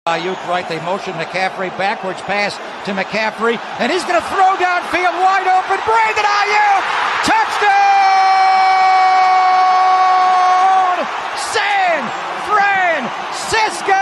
Ayuk right, they motion McCaffrey, backwards pass to McCaffrey, and he's going to throw downfield wide open. Brandon Ayuk, touchdown! San Francisco!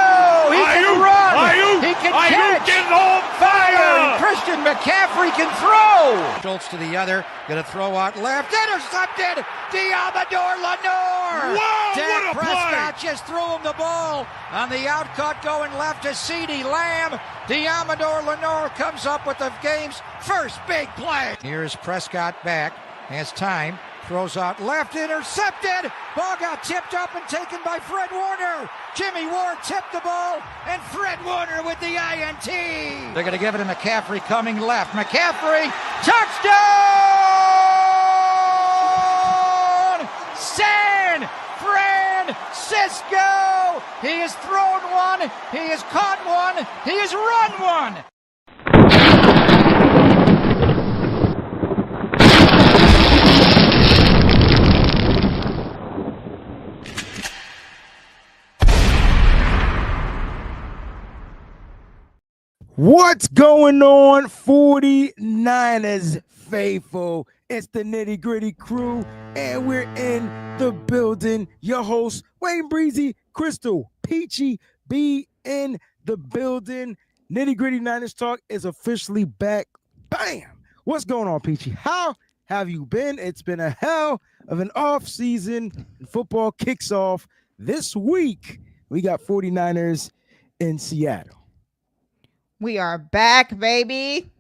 He can run, he can catch, getting on fire! Christian McCaffrey can throw! Schultz to the other, going to throw out left, intercepted! Diamador Lenore! Whoa, Dak what a Prescott play! just threw him the ball on the outcut going left to CeeDee Lamb. Diamador Lenore comes up with the game's first big play. Here's Prescott back, has time, throws out left, intercepted. Ball got tipped up and taken by Fred Warner. Jimmy Ward tipped the ball, and Fred Warner with the INT. They're going to give it to McCaffrey coming left. McCaffrey, touchdown! San Francisco! He has thrown one, he has caught one, he has run one. What's going on, 49ers faithful? It's the Nitty Gritty crew, and we're in the building. Your host, WayneBreezie, Crystal, Peachy, be in the building. Nitty Gritty Niners Talk is officially back. Bam! What's going on, Peachy? How have you been? It's been a hell of an off season. Football kicks off this week. We got 49ers in Seattle. We are back, baby.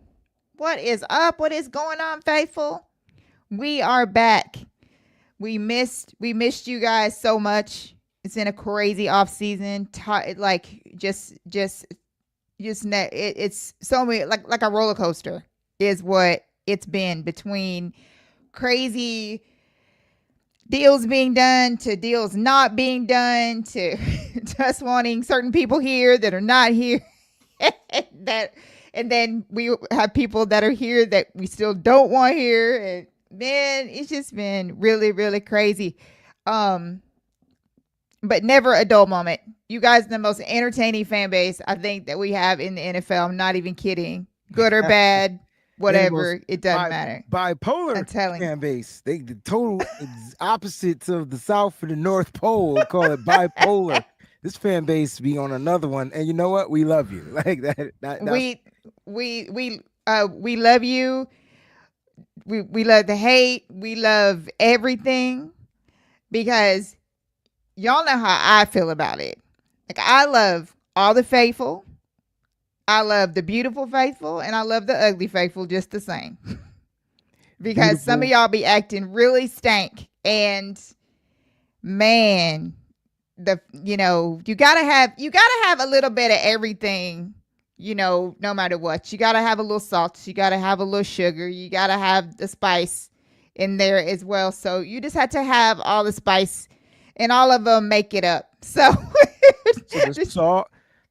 What is up? What is going on, faithful? We are back. We missed you guys so much. It's been a crazy off season. It's so many, like a roller coaster is what it's been, between crazy deals being done to deals not being done to us wanting certain people here that are not here. And then we have people that are here that we still don't want here, and man, it's just been really, really crazy. But never a dull moment. You guys are the most entertaining fan base I think that we have in the NFL. I'm not even kidding. Good or bad, whatever, it doesn't matter. Bipolar fan base. They the total opposites of the South and the North Pole. We call it bipolar. This fan base be on another one, and you know what? We love you. Like that. We love you. We love the hate. We love everything, because y'all know how I feel about it. Like, I love all the faithful. I love the beautiful faithful, and I love the ugly faithful just the same. Because beautiful. Some of y'all be acting really stank, and man, you gotta have a little bit of everything, no matter what. You gotta have a little salt, you gotta have a little sugar, you gotta have the spice in there as well. So you just had to have all the spice, and all of them make it up. So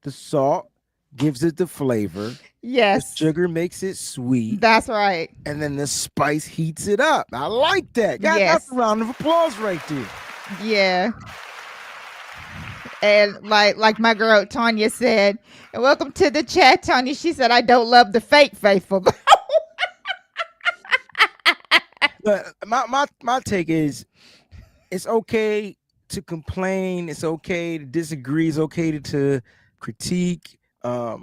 the salt gives it the flavor. Yes. The sugar makes it sweet. That's right. And then the spice heats it up. I like that. That's a round of applause right there. Yeah. And like my girl Tanya said, and welcome to the chat, Tanya. She said, I don't love the fake faithful. But my take is, it's okay to complain. It's okay to disagree. It's okay to critique. I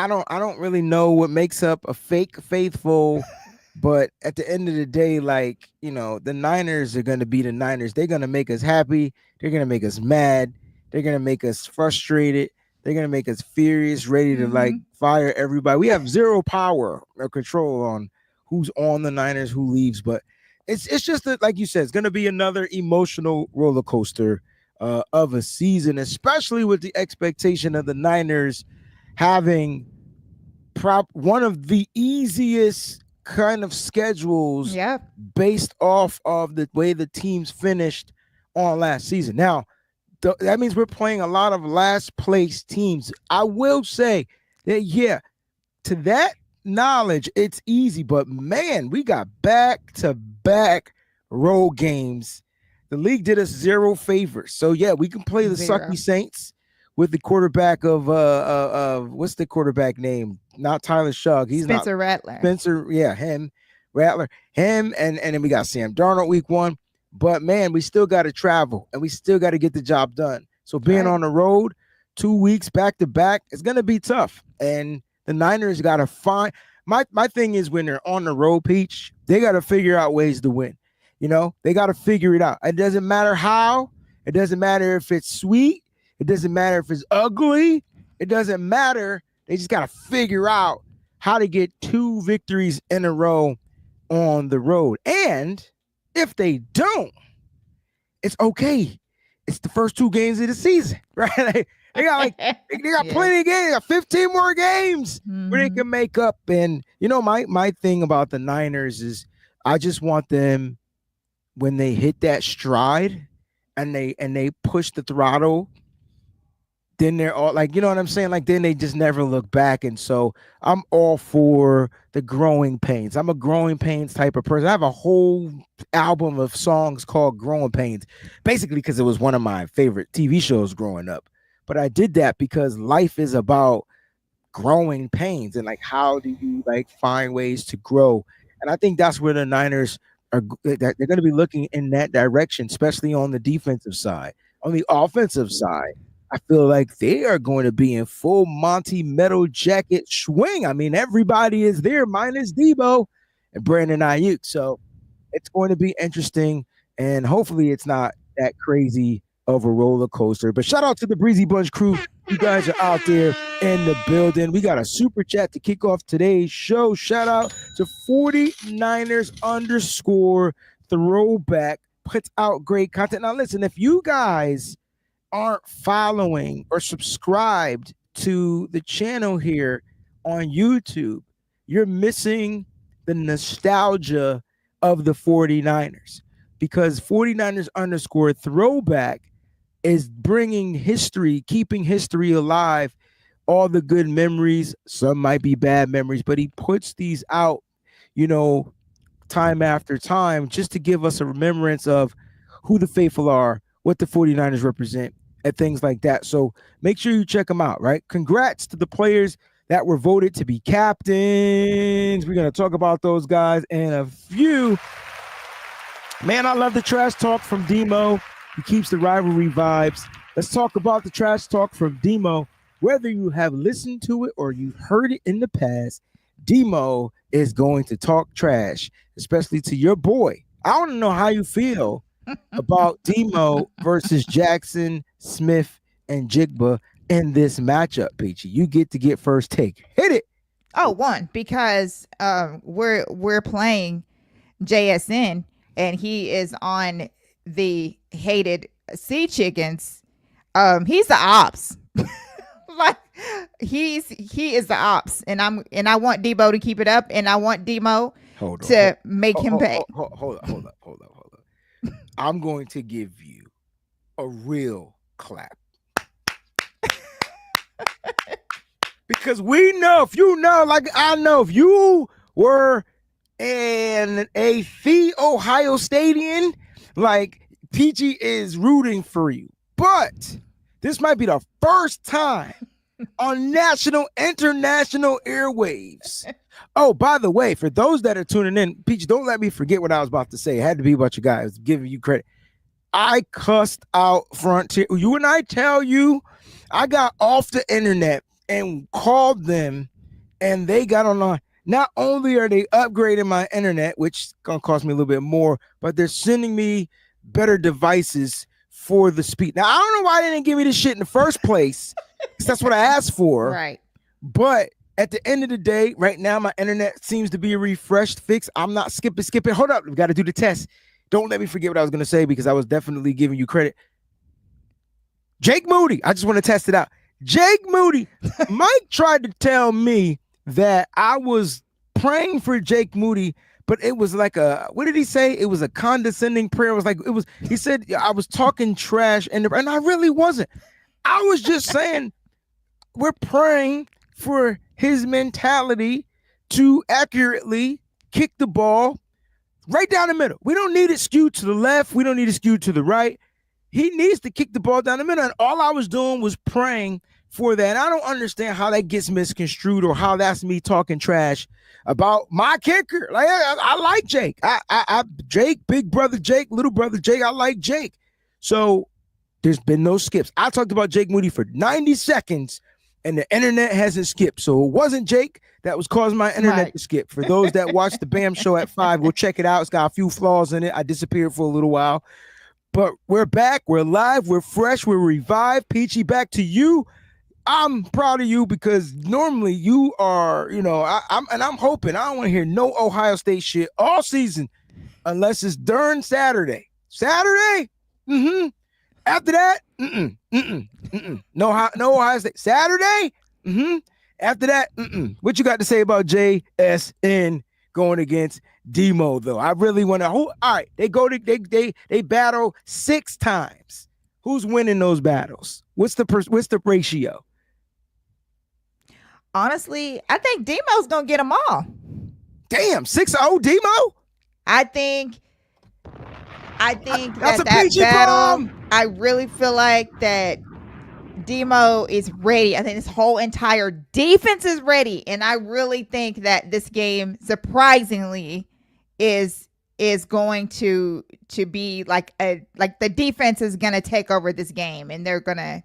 don't really know what makes up a fake faithful. But at the end of the day, the Niners are going to be the Niners. They're going to make us happy. They're going to make us mad. They're going to make us frustrated. They're going to make us furious, ready to fire everybody. We have zero power or control on who's on the Niners, who leaves. But it's just that, like you said, it's going to be another emotional roller coaster of a season, especially with the expectation of the Niners having one of the easiest kind of schedules based off of the way the teams finished on last season. Now, that means we're playing a lot of last place teams. I will say that, to that knowledge, it's easy, but man, we got back-to-back road games. The league did us zero favors. So we can play the sucky Saints. with the quarterback of what's the quarterback name? Not Tyler Shugg. He's Spencer not Rattler. Spencer. Yeah, Rattler, and then we got Sam Darnold week 1. But man, we still got to travel and we still got to get the job done. So being on the road 2 weeks back to back, it's gonna be tough. And the Niners got to find. My thing is when they're on the road, Peach, they got to figure out ways to win. You know, they got to figure it out. It doesn't matter how. It doesn't matter if it's sweet. It doesn't matter if it's ugly. It doesn't matter. They just got to figure out how to get 2 victories in a row on the road. And if they don't, it's okay. It's the first 2 games of the season, right? They got plenty of games. They got 15 more games where they can make up. And you know, my thing about the Niners is I just want them when they hit that stride and they push the throttle, then they're all like, you know what I'm saying? Like then they just never look back. And so I'm all for the growing pains. I'm a growing pains type of person. I have a whole album of songs called Growing Pains, basically because it was one of my favorite TV shows growing up. But I did that because life is about growing pains and like how do you like find ways to grow. And I think that's where the Niners are. They're going to be looking in that direction, especially on the defensive side. On the offensive side, I feel like they are going to be in full Monty Metal Jacket swing. I mean, everybody is there minus Debo and Brandon Ayuk. So it's going to be interesting. And hopefully it's not that crazy of a roller coaster. But shout out to the Breezy Bunch crew. You guys are out there in the building. We got a super chat to kick off today's show. Shout out to 49ers _ throwback. Puts out great content. Now listen, if you guys aren't following or subscribed to the channel here on YouTube, you're missing the nostalgia of the 49ers, because 49ers _ throwback is bringing history, keeping history alive, all the good memories. Some might be bad memories, but he puts these out, you know, time after time, just to give us a remembrance of who the faithful are, what the 49ers represent, and things like that. So make sure you check them out, right? Congrats to the players that were voted to be captains. We're going to talk about those guys in a few. Man, I love the trash talk from Demo. He keeps the rivalry vibes. Let's talk about the trash talk from Demo. Whether you have listened to it or you've heard it in the past, Demo is going to talk trash, especially to your boy. I want to know how you feel about Demo versus Jackson, Smith, and Jigba in this matchup, Peachy. You get to get first take. Hit it. Oh, because we're playing JSN and he is on the hated Sea Chickens. He's the ops. Like he is the ops, and I want Debo to keep it up, and I want Demo to make him pay. Hold up. I'm going to give you a real clap. Because we know, if you know, like I know, if you were in a Ohio Stadium, like PG is rooting for you. But this might be the first time on national, international airwaves. Oh, by the way, for those that are tuning in, Peach, don't let me forget what I was about to say. It had to be about you guys, giving you credit. I cussed out Frontier. You and I tell you, I got off the internet and called them, and they got online. Not only are they upgrading my internet, which is going to cost me a little bit more, but they're sending me better devices for the speed. Now, I don't know why they didn't give me this shit in the first place, because that's what I asked for. Right. But at the end of the day, right now, my internet seems to be a refreshed fix. I'm not skipping. Hold up. We got to do the test. Don't let me forget what I was going to say, because I was definitely giving you credit. Jake Moody. I just want to test it out. Jake Moody. Mike tried to tell me that I was praying for Jake Moody, but it was like what did he say? It was a condescending prayer. He said I was talking trash, and I really wasn't. I was just saying we're praying for his mentality to accurately kick the ball right down the middle. We don't need it skewed to the left. We don't need it skewed to the right. he needs to kick the ball down the middle. And all I was doing was praying for that. And I don't understand how that gets misconstrued or how that's me talking trash about my kicker. Like I like Jake. Jake, big brother Jake, little brother Jake. I like Jake. So there's been no skips. I talked about Jake Moody for 90 seconds and the internet hasn't skipped. So it wasn't Jake that was causing my internet to skip. For those that watch the B.A.M show at 5, go check it out. It's got a few flaws in it. I disappeared for a little while. But we're back. We're live. We're fresh. We're revived. Peachy, back to you. I'm proud of you because normally you are, I'm hoping I don't want to hear no Ohio State shit all season unless it's during Saturday. Saturday? Mm-hmm. After that, no Ohio State. Saturday, After that, What you got to say about JSN going against Demo though? I really want to. All right, they battle 6 times. Who's winning those battles? What's the ratio? Honestly, I think Demo's gonna get them all. Damn, 6-0 Demo. I think that's a that PG battle. bomb. I really feel like that Demo is ready. I think this whole entire defense is ready, and I really think that this game, surprisingly, is going to be like the defense is gonna take over this game, and they're gonna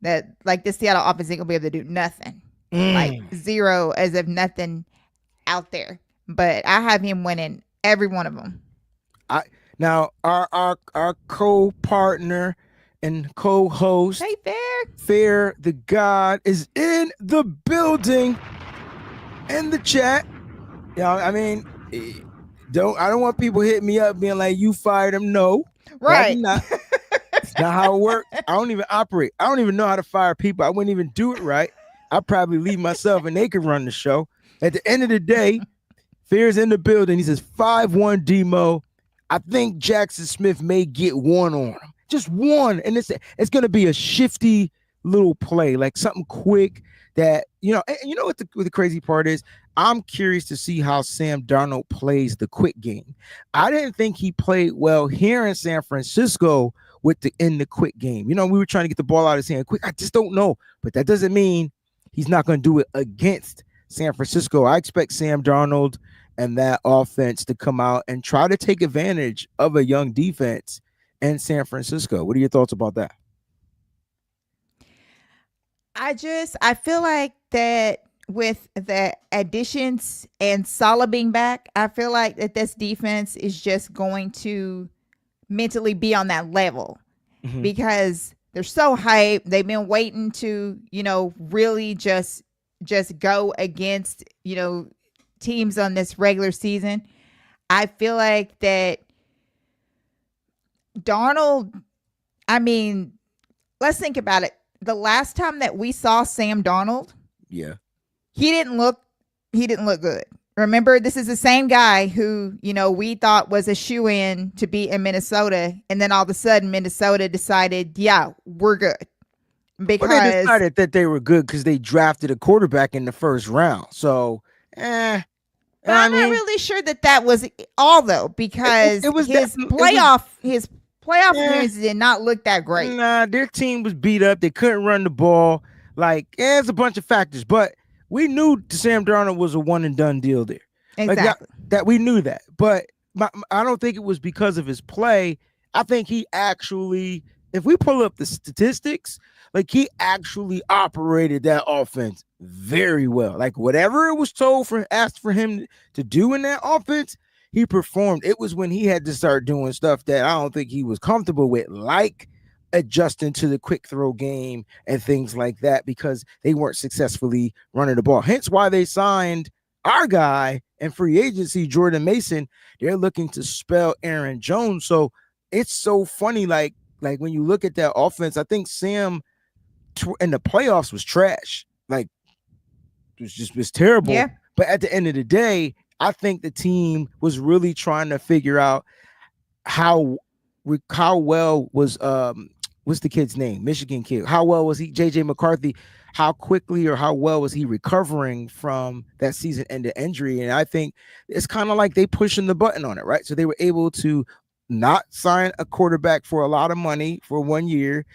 the Seattle offense ain't gonna be able to do nothing, like zero, as if nothing out there. But I have him winning every one of them. Now, our co-partner and co-host, Hey, Fair the God, is in the building, in the chat. I mean, I don't want people hitting me up being like, you fired him. No, right? It's not how it works. I don't even operate. I don't even know how to fire people. I wouldn't even do it right. I'd probably leave myself and they could run the show. At the end of the day, Fair's in the building. He says 5-1 Demo. I think Jackson Smith may get one on him. Just one. And it's going to be a shifty little play, like something quick that, and you know what the crazy part is? I'm curious to see how Sam Darnold plays the quick game. I didn't think he played well here in San Francisco in the quick game. We were trying to get the ball out of his hand quick. I just don't know. But that doesn't mean he's not going to do it against San Francisco. I expect Sam Darnold and that offense to come out and try to take advantage of a young defense in San Francisco. What are your thoughts about that? I feel like that with the additions and Salah being back, I feel like that this defense is just going to mentally be on that level because they're so hyped. They've been waiting to, really just go against, teams on this regular season. I feel like that Darnold, let's think about it. The last time that we saw Sam Darnold, he didn't look good. Remember, this is the same guy who, we thought was a shoo-in to be in Minnesota, and then all of a sudden Minnesota decided, we're good. Because they decided that they were good because they drafted a quarterback in the first round. So, But I'm not really sure that was all though, because it was his playoff appearance did not look that great. Nah, their team was beat up. They couldn't run the ball. It's a bunch of factors, but we knew Sam Darnold was a one and done deal there. Exactly. That we knew that, but I don't think it was because of his play. I think he actually, if we pull up the statistics, he actually operated that offense very well. Whatever it was asked for him to do in that offense, he performed. It was when he had to start doing stuff that I don't think he was comfortable with, like adjusting to the quick throw game and things like that, because they weren't successfully running the ball. Hence why they signed our guy in free agency, Jordan Mason. They're looking to spell Aaron Jones. So it's so funny. Like when you look at that offense, I think Sam in the playoffs was trash. It was terrible. Yeah. But at the end of the day, I think the team was really trying to figure out how well was what's the kid's name? Michigan kid. How well was he? JJ McCarthy. How quickly or how well was he recovering from that season-ending injury? And I think it's kind of like they pushing the button on it, right? So they were able to not sign a quarterback for a lot of money for 1 year,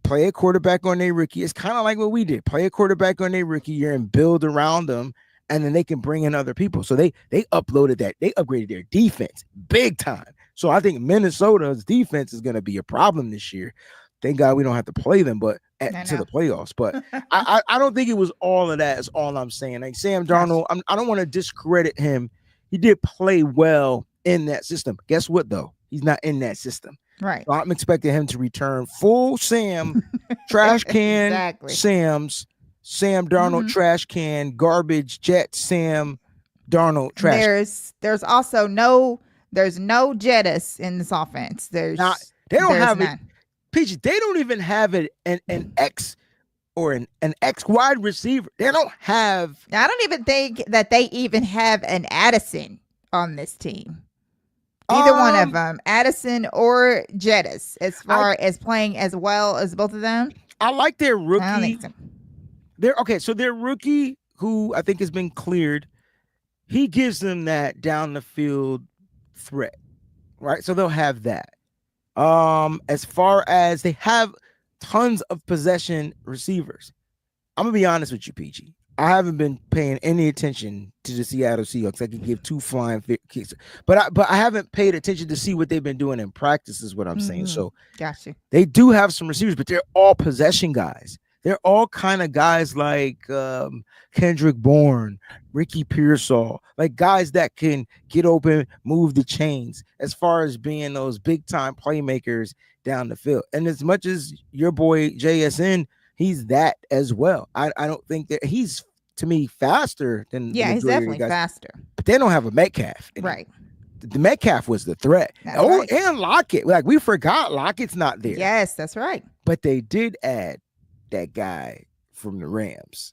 play a quarterback on their rookie. It's kind of like what we did. Play a quarterback on their rookie year and build around them, and then they can bring in other people. So they uploaded that. They upgraded their defense big time. So I think Minnesota's defense is going to be a problem this year. Thank God we don't have to play them, but to the playoffs. But I don't think it was all of that. Is all I'm saying. Like Sam Darnold, I don't want to discredit him. He did play well in that system. Guess what though? He's not in that system. Right. So I'm expecting him to return full Sam, trash can, exactly. Sam Darnold, trash can, garbage, Jet, Sam Darnold, trash. There's also no Jettis in this offense. They don't have it. PG, they don't even have an X or an X wide receiver. They don't have. I don't even think that they even have an Addison on this team. Either one of them, Addison or Jettis, as far as playing as well as both of them. I like their rookie. I don't think so. So their rookie, who I think has been cleared, he gives them that down the field threat, right? So they'll have that. As far as they have tons of possession receivers, I'm gonna be honest with you, PG. I haven't been paying any attention to the Seattle Seahawks. I could give two flying kicks, but I haven't paid attention to see what they've been doing in practice. Is what I'm saying. So, gotcha. They do have some receivers, but they're all possession guys. They're all kind of guys like Kendrick Bourne, Ricky Pearsall, like guys that can get open, move the chains. As far as being those big time playmakers down the field, and as much as your boy JSN. He's that as well. I don't think that he's, to me, faster than he's definitely faster. But they don't have a Metcalf. Right. The Metcalf was the threat. That's right. And Lockett. Like we forgot Lockett's not there. Yes, that's right. But they did add that guy from the Rams.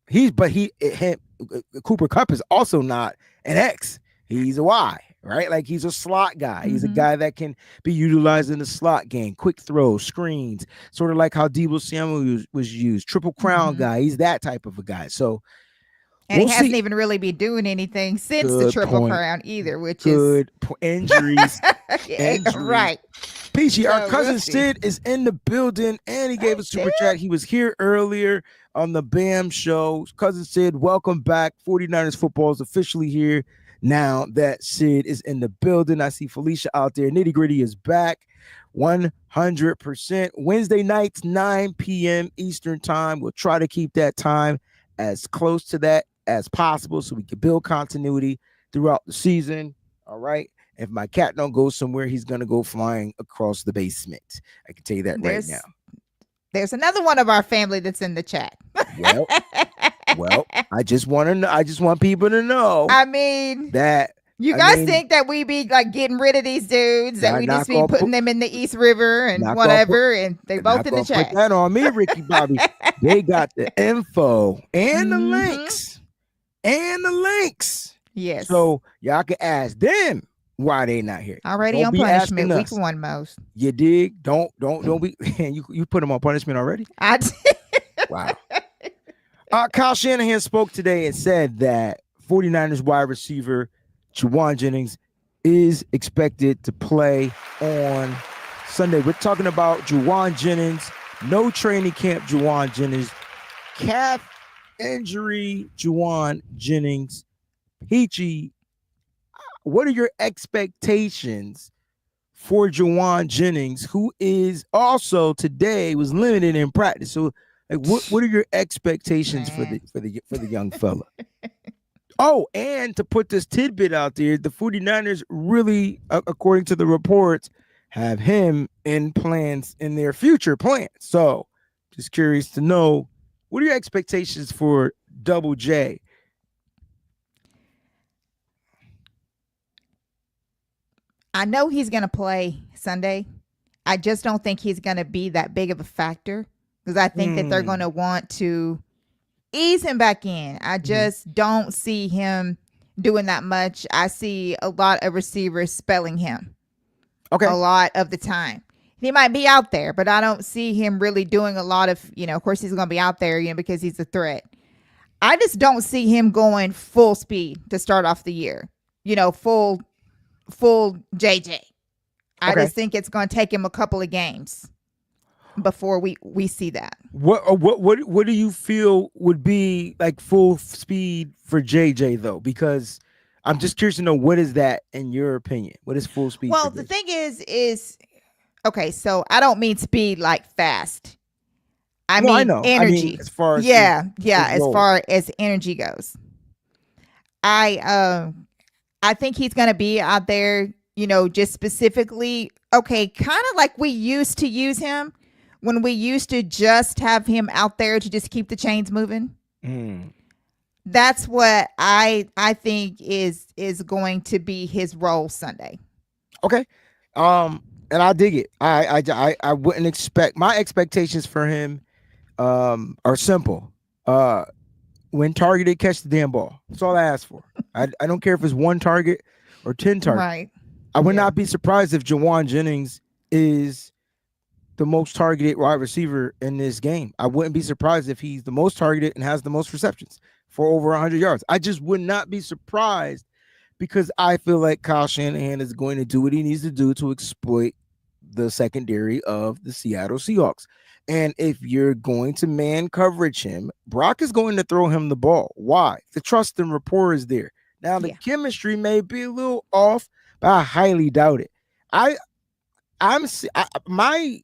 Cooper Kupp is also not an X. He's a Y. Right? Like he's a slot guy. He's a guy that can be utilized in the slot game, quick throws, screens, sort of like how Deebo Samuel was used. Triple crown guy. He's that type of a guy. So, and he hasn't even really been doing anything since the Triple Crown either, which is injuries. Right. Peachy, our cousin Sid is in the building and he gave a super chat. He was here earlier on the B.A.M show. Cousin Sid, welcome back. 49ers football is officially here. Now that Sid is in the building, I see Felicia out there. Nitty Gritty is back 100%. Wednesday nights, 9 p.m. Eastern time. We'll try to keep that time as close to that as possible so we can build continuity throughout the season. All right. If my cat don't go somewhere, he's going to go flying across the basement. I can tell you that right now. There's another one of our family that's in the chat. Well, I just want people to know. I mean, that you guys think that we be like getting rid of these dudes, that we just be putting them in the East River and whatever, and they both in the chat. Put that on me, Ricky Bobby. They got the info and the links. Yes. So y'all can ask them why they not here. Already on punishment week 1 most. You dig? Don't be. You put them on punishment already? I did. Wow. Kyle Shanahan spoke today and said that 49ers wide receiver Juwan Jennings is expected to play on Sunday. We're talking about Juwan Jennings, no training camp Juwan Jennings, calf injury Juwan Jennings. Peachy, what are your expectations for Juwan Jennings, who is also today was limited in practice? So like, what are your expectations for the young fella? Oh, and to put this tidbit out there, the 49ers really, according to the reports, have him in their future plans. So just curious to know, what are your expectations for Double J? I know he's going to play Sunday. I just don't think he's going to be that big of a factor. Because I think that they're going to want to ease him back in. I just don't see him doing that much. I see a lot of receivers spelling him. Okay. A lot of the time. He might be out there, but I don't see him really doing a lot of, of course he's going to be out there, because he's a threat. I just don't see him going full speed to start off the year. Full JJ. I Okay. just think it's going to take him a couple of games before we see that. What do you feel would be like full speed for JJ though? Because I'm just curious to know, what is that in your opinion? What is full speed? Well, for the JJ? thing is okay, so I don't mean speed like fast. I No, I mean know. I mean, energy. as far as Yeah, his as role. far as energy goes. I think he's going to be out there, just specifically, okay, kind of like we used to use him when we used to just have him out there to just keep the chains moving. That's what I think is going to be his role Sunday. Okay. And I dig it. I wouldn't expect, my expectations for him are simple. When targeted, catch the damn ball. That's all I ask for. I don't care if it's 1 target or 10 targets. Right. I would not be surprised if Jawan Jennings is the most targeted wide receiver in this game. I wouldn't be surprised if he's the most targeted and has the most receptions for over 100 yards. I just would not be surprised, because I feel like Kyle Shanahan is going to do what he needs to do to exploit the secondary of the Seattle Seahawks. And if you're going to man coverage him, Brock is going to throw him the ball. Why? The trust and rapport is there. Now, the chemistry may be a little off, but I highly doubt it. My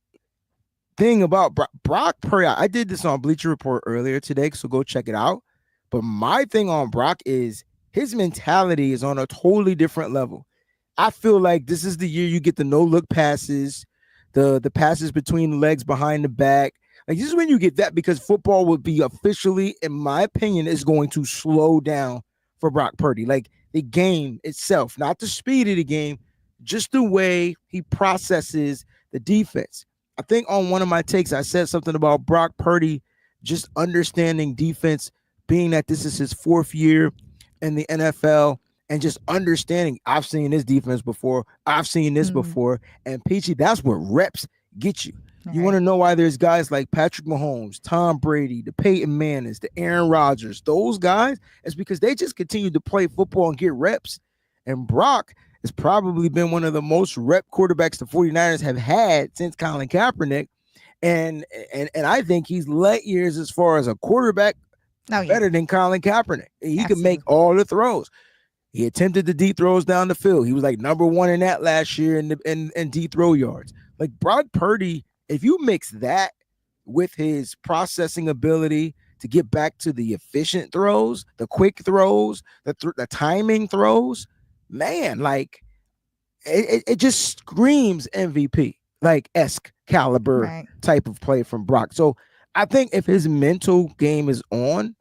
thing about Brock Purdy, I did this on Bleacher Report earlier today, so go check it out. But my thing on Brock is his mentality is on a totally different level. I feel like this is the year you get the no-look passes, the passes between the legs, behind the back. Like, this is when you get that, because football would be officially, in my opinion, is going to slow down for Brock Purdy. Like, the game itself, not the speed of the game, just the way he processes the defense. I think on one of my takes, I said something about Brock Purdy just understanding defense, being that this is his 4th year in the NFL, and just understanding, I've seen this defense before, I've seen this before. And Peachy, that's what reps get you. You want to know why there's guys like Patrick Mahomes, Tom Brady, the Peyton Mannings, the Aaron Rodgers, those guys? It's because they just continue to play football and get reps. And Brock has probably been one of the most rep quarterbacks the 49ers have had since Colin Kaepernick. And I think he's light years as far as a quarterback better than Colin Kaepernick. He can make all the throws. He attempted the deep throws down the field. He was like number 1 in that last year in deep throw yards. Like, Brock Purdy, if you mix that with his processing ability to get back to the efficient throws, the quick throws, the timing throws, man, like it just screams MVP, like esque caliber type of play from Brock. So I think if his mental game is on,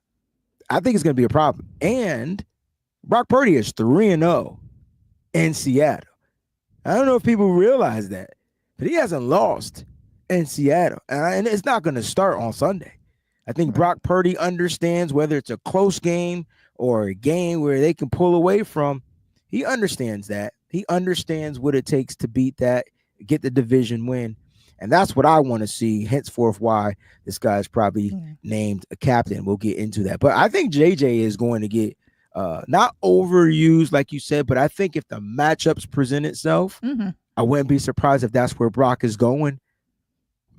I think it's going to be a problem. And Brock Purdy is 3-0 in Seattle. I don't know if people realize that, but he hasn't lost in Seattle. And it's not going to start on Sunday. I think Brock Purdy understands, whether it's a close game or a game where they can pull away from, he understands that. He understands what it takes to beat that, get the division win. And that's what I want to see, henceforth why this guy's probably named a captain. We'll get into that. But I think JJ is going to get not overused, like you said, but I think if the matchups present itself, I wouldn't be surprised if that's where Brock is going.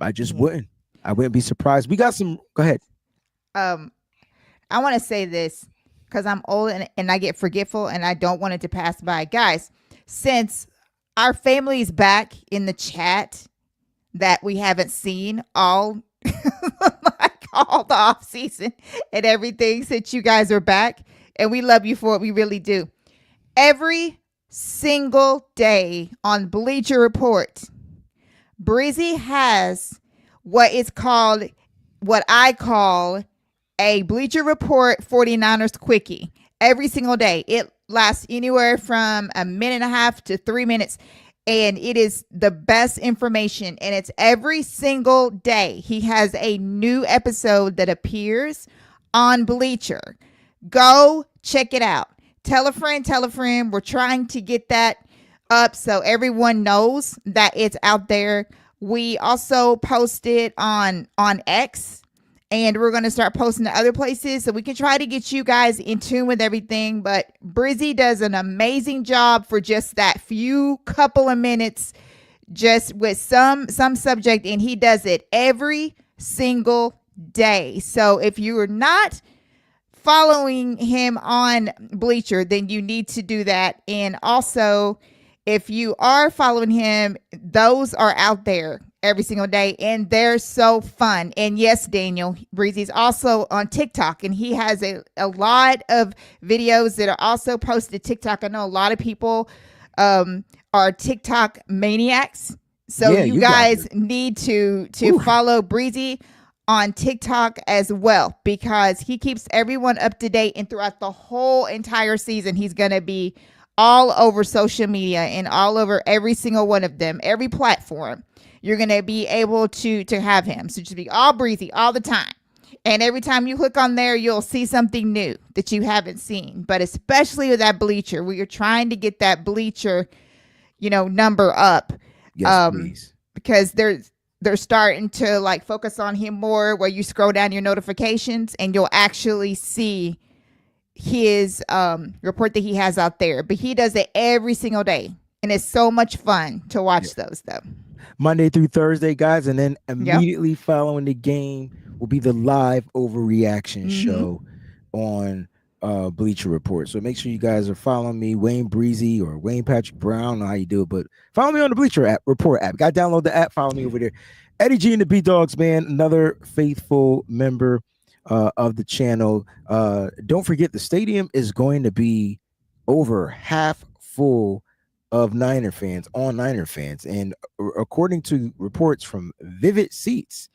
I just wouldn't. I wouldn't be surprised. We got some. Go ahead. I want to say this because I'm old and I get forgetful and I don't want it to pass by. Guys, since our family is back in the chat that we haven't seen all like all the off season and everything, since you guys are back, and we love you for it. We really do. Every single day on Bleacher Report, Breezie has what I call a Bleacher Report 49ers quickie every single day. It lasts anywhere from a minute and a half to 3 minutes. And it is the best information. And it's every single day. He has a new episode that appears on Bleacher. Go check it out. Tell a friend, tell a friend. We're trying to get that up so everyone knows that it's out there. We also post it on X, and we're going to start posting to other places so we can try to get you guys in tune with everything. But Breezie does an amazing job for just that few couple of minutes just with some subject, and he does it every single day. So if you are not following him on Bleacher, then you need to do that. And also, if you are following him, those are out there every single day, and they're so fun. And yes, Daniel Breezie's also on TikTok, and he has a lot of videos that are also posted to TikTok. I know a lot of people are TikTok maniacs, so Yeah, you guys need to follow Breezie on TikTok as well, because he keeps everyone up to date, and throughout the whole entire season, he's going to be all over social media and all over every single one of them, every platform. You're going to be able to have him. So just be all Breezie all the time. And every time you click on there, you'll see something new that you haven't seen. But especially with that Bleacher, where you're trying to get that Bleacher, number up. Yes, please. Because they're starting to like focus on him more, where you scroll down your notifications and you'll actually see his report that he has out there. But he does it every single day, and it's so much fun to watch those though. Monday through Thursday, guys, and then immediately following the game will be the live overreaction show on Bleacher Report. So make sure you guys are following me, WayneBreezie or Wayne Patrick Brown. I don't know how you do it, but follow me on the Bleacher Report app. Got to download the app. Follow me over there. Eddie G and the B Dogs, man, another faithful member of the channel. Don't forget, the stadium is going to be over half full of Niner fans, and according to reports from Vivid Seats,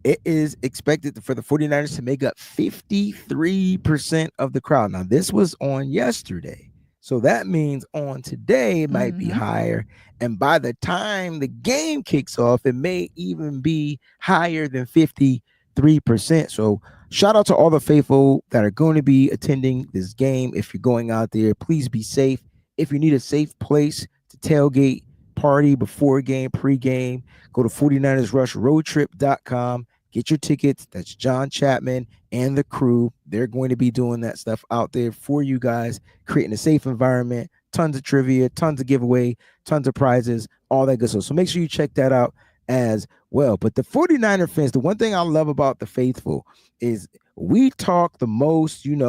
it is expected for the 49ers to make up 53% of the crowd. Now, this was on yesterday, so that means on today it might be higher, and by the time the game kicks off, it may even be higher than 53%. So shout out to all the faithful that are going to be attending this game. If you're going out there, please be safe. If you need a safe place to tailgate, party before game, pre-game, go to 49ersrushroadtrip.com. Get your tickets. That's John Chapman and the crew. They're going to be doing that stuff out there for you guys, creating a safe environment, tons of trivia, tons of giveaway, tons of prizes, all that good stuff. So make sure you check that out as well. But the 49er fans, the one thing I love about the faithful is we talk the most, in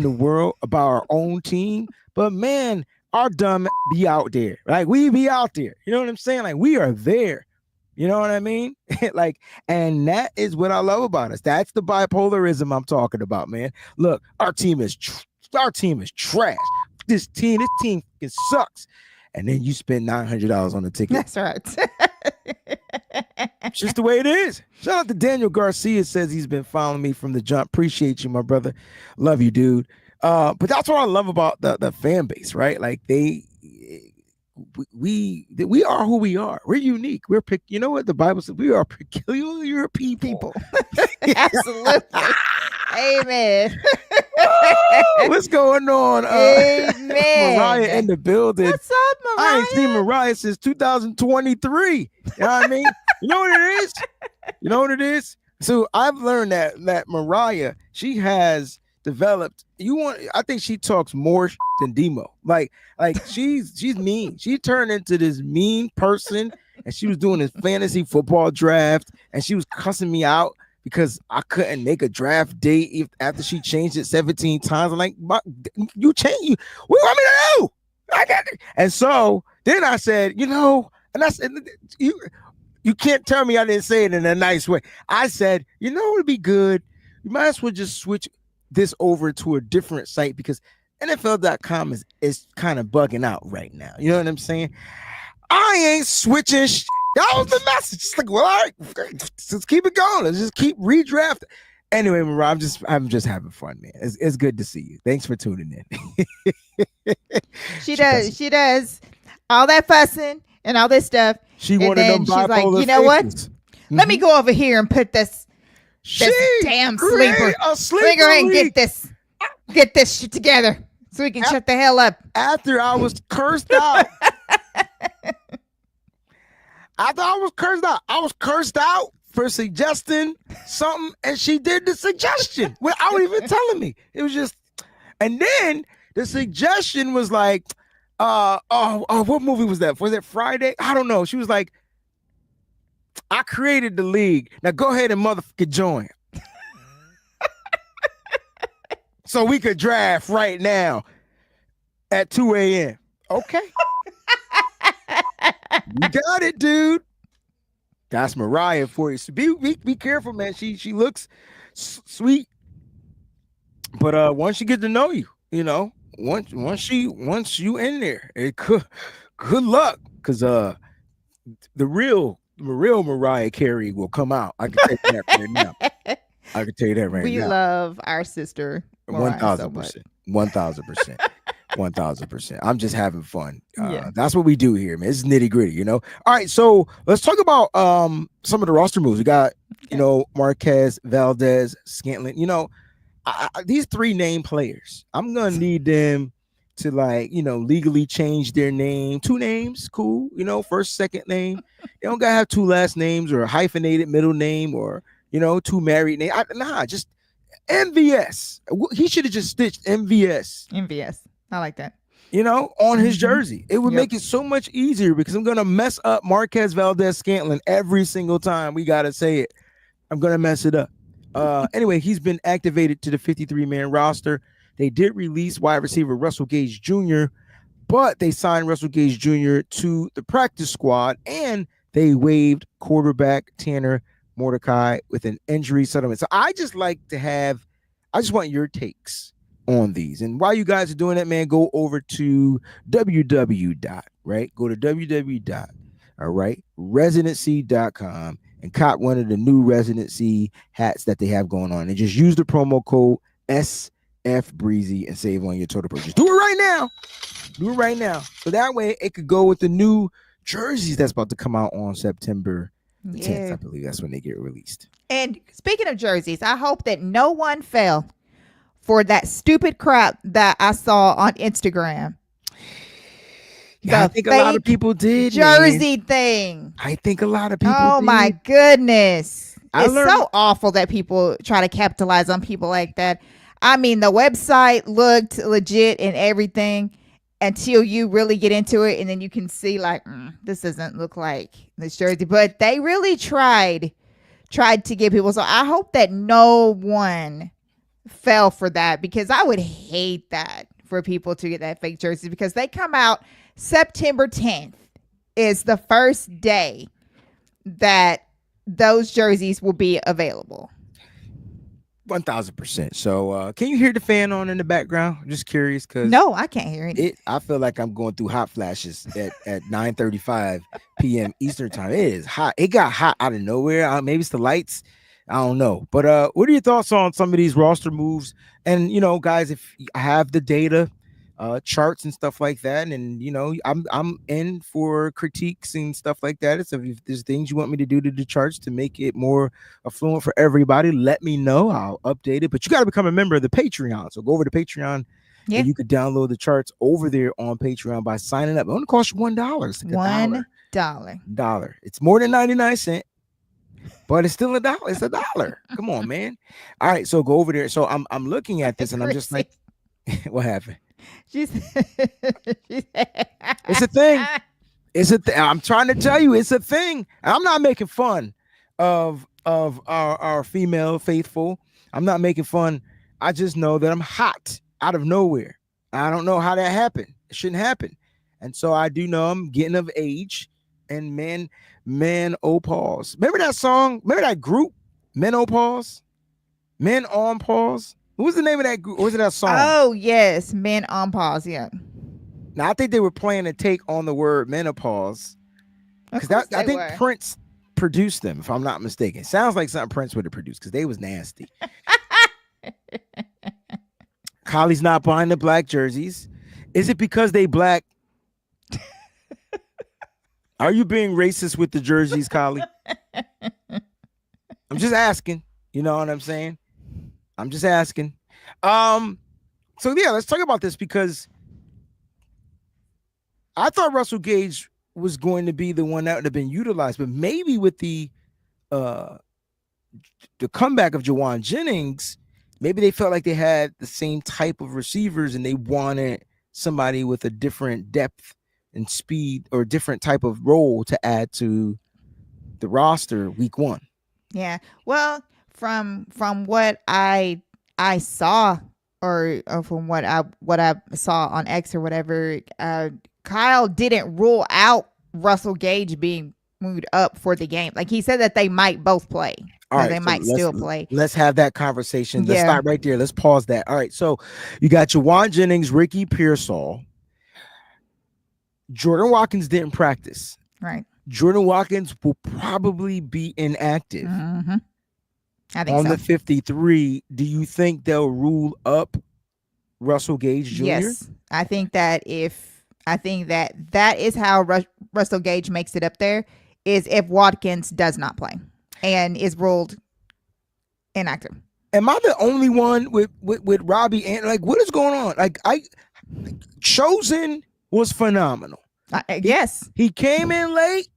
the world about our own team. But man, our dumb be out there. Like, we be out there. You know what I'm saying? Like, we are there. You know what I mean? And that is what I love about us. That's the bipolarism I'm talking about, man. Look, our team is trash. This team fucking sucks. And then you spend $900 on the ticket. That's right. It's just the way it is. Shout out to Daniel Garcia, says he's been following me from the jump. Appreciate you, my brother. Love you, dude. But that's what I love about the fan base, right? Like, we are who we are. We're unique. You know what the Bible says? We are peculiar people. Absolutely. Amen. What's going on? Amen. Mariah in the building. What's up, Mariah? I ain't seen Mariah since 2023. You know what I mean? You know what it is? So I've learned that Mariah, she has developed. I think she talks more than Demo. Like she's mean. She turned into this mean person, and she was doing this fantasy football draft, and she was cussing me out because I couldn't make a draft date after she changed it 17 times. I'm like, you changed. What want me to do? I got it. And so then I said, and that's you can't tell me I didn't say it in a nice way. I said, it'd be good. You might as well just switch this over to a different site, because NFL.com is kind of bugging out right now. You know what I'm saying? I ain't switching. That was the message. It's like, well, all right, let's keep it going. Let's just keep redrafting. Anyway, Mariah, I'm just having fun, man. It's good to see you. Thanks for tuning in. She does all that fussing and all this stuff. She wanted them bipolar. She's like, you know what? Let me go over here and put this damn sleeper. Bring her in, get this shit together so we can shut the hell up. After I was cursed out. I was cursed out for suggesting something, and she did the suggestion without even telling me. It was just, and then the suggestion was like, What movie was that? Was it Friday? I don't know. She was like, I created the league. Now go ahead and motherfucking join. So we could draft right now at 2 a.m. Okay. You got it, dude. That's Mariah for you. So be careful, man. She looks sweet. But once she get to know you, once you in there, good luck. Cause the real Mariah Carey will come out. I can tell you that right now. I can tell you that right now. We love our sister. 1,000%. 1,000%. 1,000%. I'm just having fun. That's what we do here, man. It's nitty gritty, All right, so let's talk about some of the roster moves. We got, Marquez, Valdez, Scantlin. These three named players. I'm gonna need them to legally change their name. 2 names, cool. First, second name. They don't gotta have 2 last names or a hyphenated middle name or 2 married names. Just MVS. He should have just stitched MVS. MVS. I like that. On his jersey. It would make it so much easier because I'm going to mess up Marquez Valdez Scantlin every single time we got to say it. I'm going to mess it up. Anyway, he's been activated to the 53-man roster. They did release wide receiver Russell Gage Jr., but they signed Russell Gage Jr. to the practice squad, and they waived quarterback Tanner Mordecai with an injury settlement. So I just want your takes on these. And while you guys are doing that, man, go over to www.residency.com and cop one of the new residency hats that they have going on. And just use the promo code SFBreezie and save on your total purchase. Do it right now. So that way it could go with the new jerseys that's about to come out on September 10th, I believe that's when they get released. And speaking of jerseys, I hope that no one fell for that stupid crap that I saw on Instagram. Yeah, I think a lot of people did. Jersey thing. I think a lot of people Oh did. my goodness. It's so awful that people try to capitalize on people like that. I mean, the website looked legit and everything until you really get into it, and then you can see this doesn't look like this jersey. But they really tried to get people. So I hope that no one fell for that, because I would hate that for people to get that fake jersey, because they come out September 10th is the first day that those jerseys will be available. 1,000%. So can you hear the fan on in the background? I'm just curious because no, I can't hear it. I feel like I'm going through hot flashes at 9:35 p.m. Eastern time. It is hot. It got hot out of nowhere. Maybe it's the lights. I don't know. But what are your thoughts on some of these roster moves? And guys, if I have the data, charts and stuff like that, and I'm in for critiques and stuff like that. So if there's things you want me to do to the charts to make it more affluent for everybody, let me know. I'll update it. But you got to become a member of the Patreon. So go over to Patreon. Yeah. And you could download the charts over there on Patreon by signing up. It only costs you $1. It's like $1. It's more than 99 cents. But it's still $1. It's $1. Come on, man. All right, so go over there. So I'm looking at this and I'm just like, what happened? It's a thing. I'm trying to tell you, it's a thing. I'm not making fun of our female faithful. I'm not making fun. I just know that I'm hot out of nowhere. I don't know how that happened. It shouldn't happen. And so I do know I'm getting of age. And menopause. Remember that song? Remember that group? Menopause? Men on Pause? What was the name of that group? Or was it that song? Oh, yes. Men on Pause. Yeah. Now, I think they were playing a take on the word menopause. Because I think Prince produced them, if I'm not mistaken. Sounds like something Prince would have produced because they was nasty. Kylie's not buying the black jerseys. Is it because they black? Are you being racist with the jerseys, Kylie? I'm just asking. You know what I'm saying? I'm just asking. So yeah, let's talk about this because I thought Russell Gage was going to be the one that would have been utilized, but maybe with the comeback of Jawan Jennings, maybe they felt like they had the same type of receivers and they wanted somebody with a different depth and speed or different type of role to add to the roster week 1. Yeah. Well, from what I saw, or from what I saw on X or whatever, Kyle didn't rule out Russell Gage being moved up for the game. Like, he said that they might both play. All right, they might still play. Let's have that conversation. Let's Yeah. stop right there. Let's pause that. All right, so you got Jawan Jennings, Ricky Pearsall. Jordan Watkins didn't practice. Right. Jordan Watkins will probably be inactive. Mm-hmm. I think on so. the 53. Do you think they'll rule up Russell Gage Jr.? Yes. I think that that is how Russell Gage makes it up there, is if Watkins does not play and is ruled inactive. Am I the only one with Robbie? And like, what is going on? Like, Chosen was phenomenal. Yes. He came in late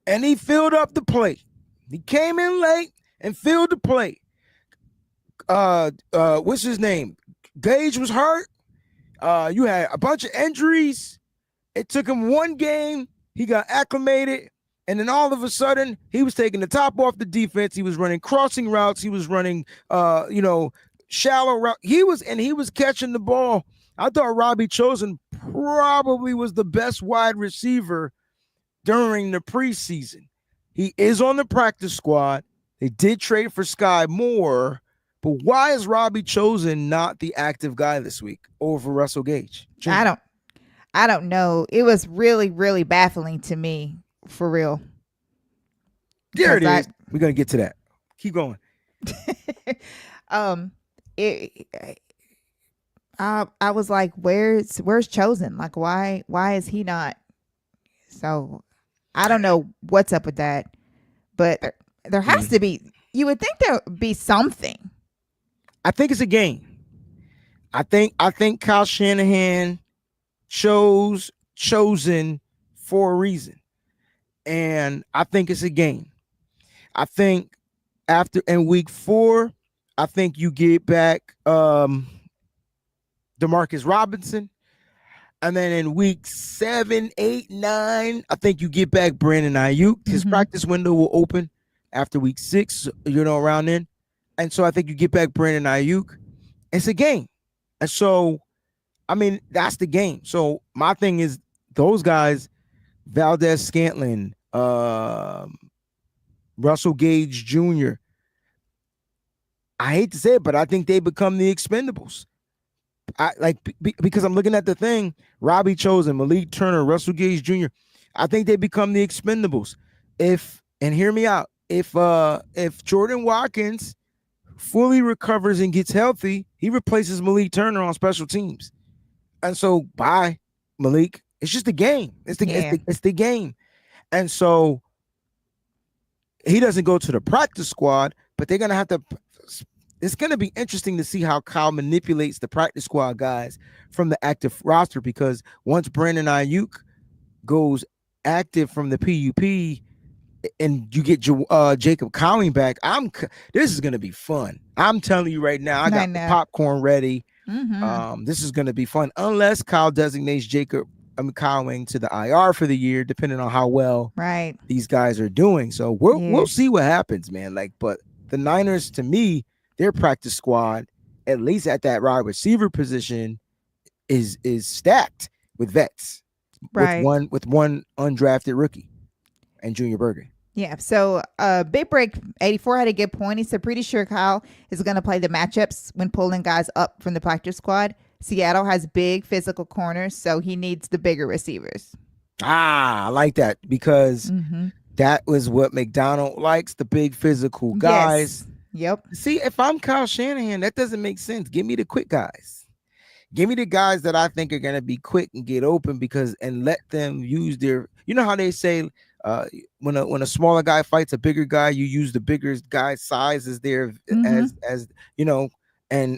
and he filled up the plate. He came in late and filled the plate. What's his name? Gage was hurt. You had a bunch of injuries. It took him one game. He got acclimated. And then all of a sudden, he was taking the top off the defense. He was running crossing routes. He was running, shallow route. He was catching the ball. I thought Robbie Chosen probably was the best wide receiver during the preseason. He is on the practice squad. They did trade for Sky Moore, but why is Robbie Chosen not the active guy this week over Russell Gage? I don't know. It was really, really baffling to me, for real. There it is. We're gonna get to that. Keep going. I was like, where's Chosen? Like, why is he not? So I don't know what's up with that, but there has to be. You would think there would be something. I think it's a game. I think Kyle Shanahan chose Chosen for a reason, and I think it's a game. I think in week 4, I think you get back Demarcus Robinson. And then in week 7, 8, 9, I think you get back Brandon Ayuk. His practice window will open after week 6, around then. And so I think you get back Brandon Ayuk. It's a game. And so, I mean, that's the game. So my thing is those guys, Valdez-Scantling, Russell Gage Jr., I hate to say it, but I think they become the expendables. Because I'm looking at the thing, Robbie Chosen, Malik Turner, Russell Gage Jr. I think they become the expendables. And hear me out, if Jordan Watkins fully recovers and gets healthy, he replaces Malik Turner on special teams. And so bye, Malik. It's just a game. It's the game. And so he doesn't go to the practice squad, but they're gonna have to. It's going to be interesting to see how Kyle manipulates the practice squad guys from the active roster, because once Brandon Ayuk goes active from the PUP and you get Jacob Cowing back, this is going to be fun. I'm telling you right now, I got the popcorn ready. This is going to be fun unless Kyle designates Cowing to the IR for the year, depending on how well these guys are doing. So we'll see what happens, man. But the Niners, to me, their practice squad, at least at that wide receiver position, is stacked with vets, with one undrafted rookie and Junior Berger. Yeah. So Big Break 84 had a good point. He said, pretty sure Kyle is going to play the matchups when pulling guys up from the practice squad. Seattle has big physical corners, so he needs the bigger receivers. I like that, because that was what McDonald likes, the big physical guys. Yes. Yep. See, if I'm Kyle Shanahan, that doesn't make sense. Give me the quick guys. Give me the guys that I think are going to be quick and get open, and let them use their, how they say, when a smaller guy fights a bigger guy, you use the bigger guy's size as their, and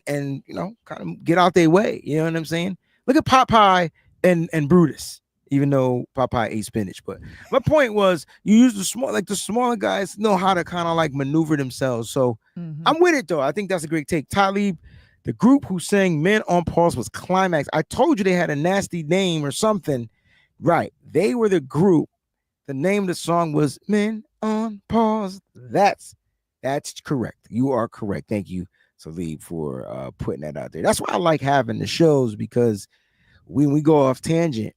kind of get out their way. You know what I'm saying? Look at Popeye and Brutus, even though Popeye ate spinach. But my point was, you use the smaller guys know how to kind of maneuver themselves. So I'm with it though. I think that's a great take. Talib, The group who sang Men on Pause was Climax. I told you they had a nasty name or something. Right. They were the group. The name of the song was Men on Pause. That's correct. You are correct. Thank you, Salib, for putting that out there. That's why I like having the shows, because when we go off tangent,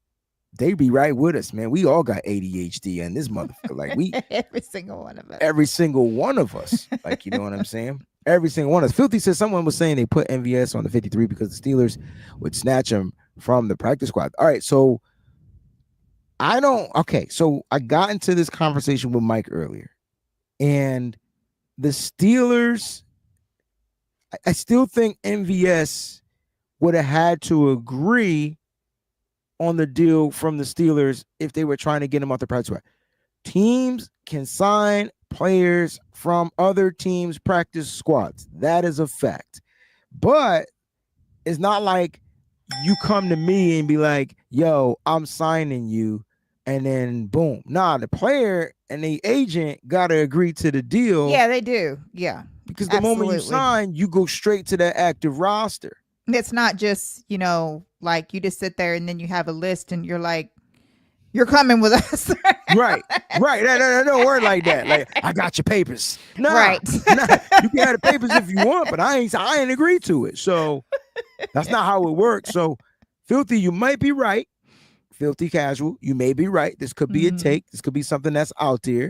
they be right with us, man. We all got ADHD in this motherfucker. Like every single one of us. Every single one of us. Like, you know what I'm saying? Every single one of us. Filthy said someone was saying they put MVS on the 53 because the Steelers would snatch him from the practice squad. All right, so so I got into this conversation with Mike earlier, and the Steelers, I still think MVS would have had to agree on the deal from the Steelers if they were trying to get him off the practice squad. Teams can sign players from other teams' practice squads. That is a fact. But it's not like you come to me and be like, yo, I'm signing you, and then boom. Nah, the player and the agent got to agree to the deal. Yeah, they do. Yeah. Because the moment you sign, you go straight to that active roster. It's not just, like you just sit there and then you have a list and you're like, you're coming with us. Right. No, don't worry like that. Like, I got your papers. Right. You can have the papers if you want, but I ain't agreed to it. So that's not how it works. So, Filthy, you might be right. Filthy Casual, you may be right. This could be a take. This could be something that's out there.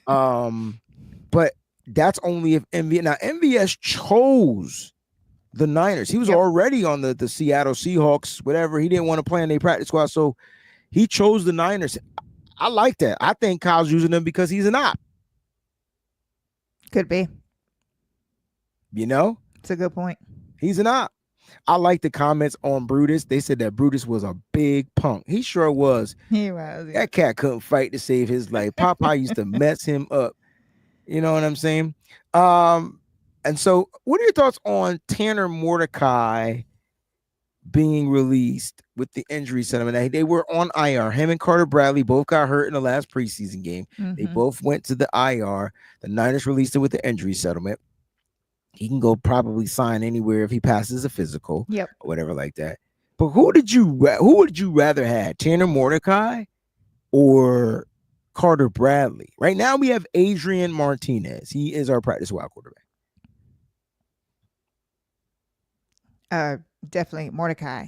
But that's only if MVS chose the Niners. He was already on the Seattle Seahawks, whatever. He didn't want to play in their practice squad, so he chose the Niners. I like that. I think Kyle's using them because he's an op. Could be. It's a good point. He's an op. I like the comments on Brutus. They said that Brutus was a big punk. He sure was. He was. Yeah. That cat couldn't fight to save his life. Popeye used to mess him up. You know what I'm saying? And so what are your thoughts on Tanner Mordecai being released with the injury settlement? They were on IR. Him and Carter Bradley both got hurt in the last preseason game. They both went to the IR. The Niners released it with the injury settlement. He can go probably sign anywhere if he passes a physical, or whatever like that. But who would you rather have, Tanner Mordecai or Carter Bradley? Right now we have Adrian Martinez. He is our practice squad quarterback. Definitely Mordecai.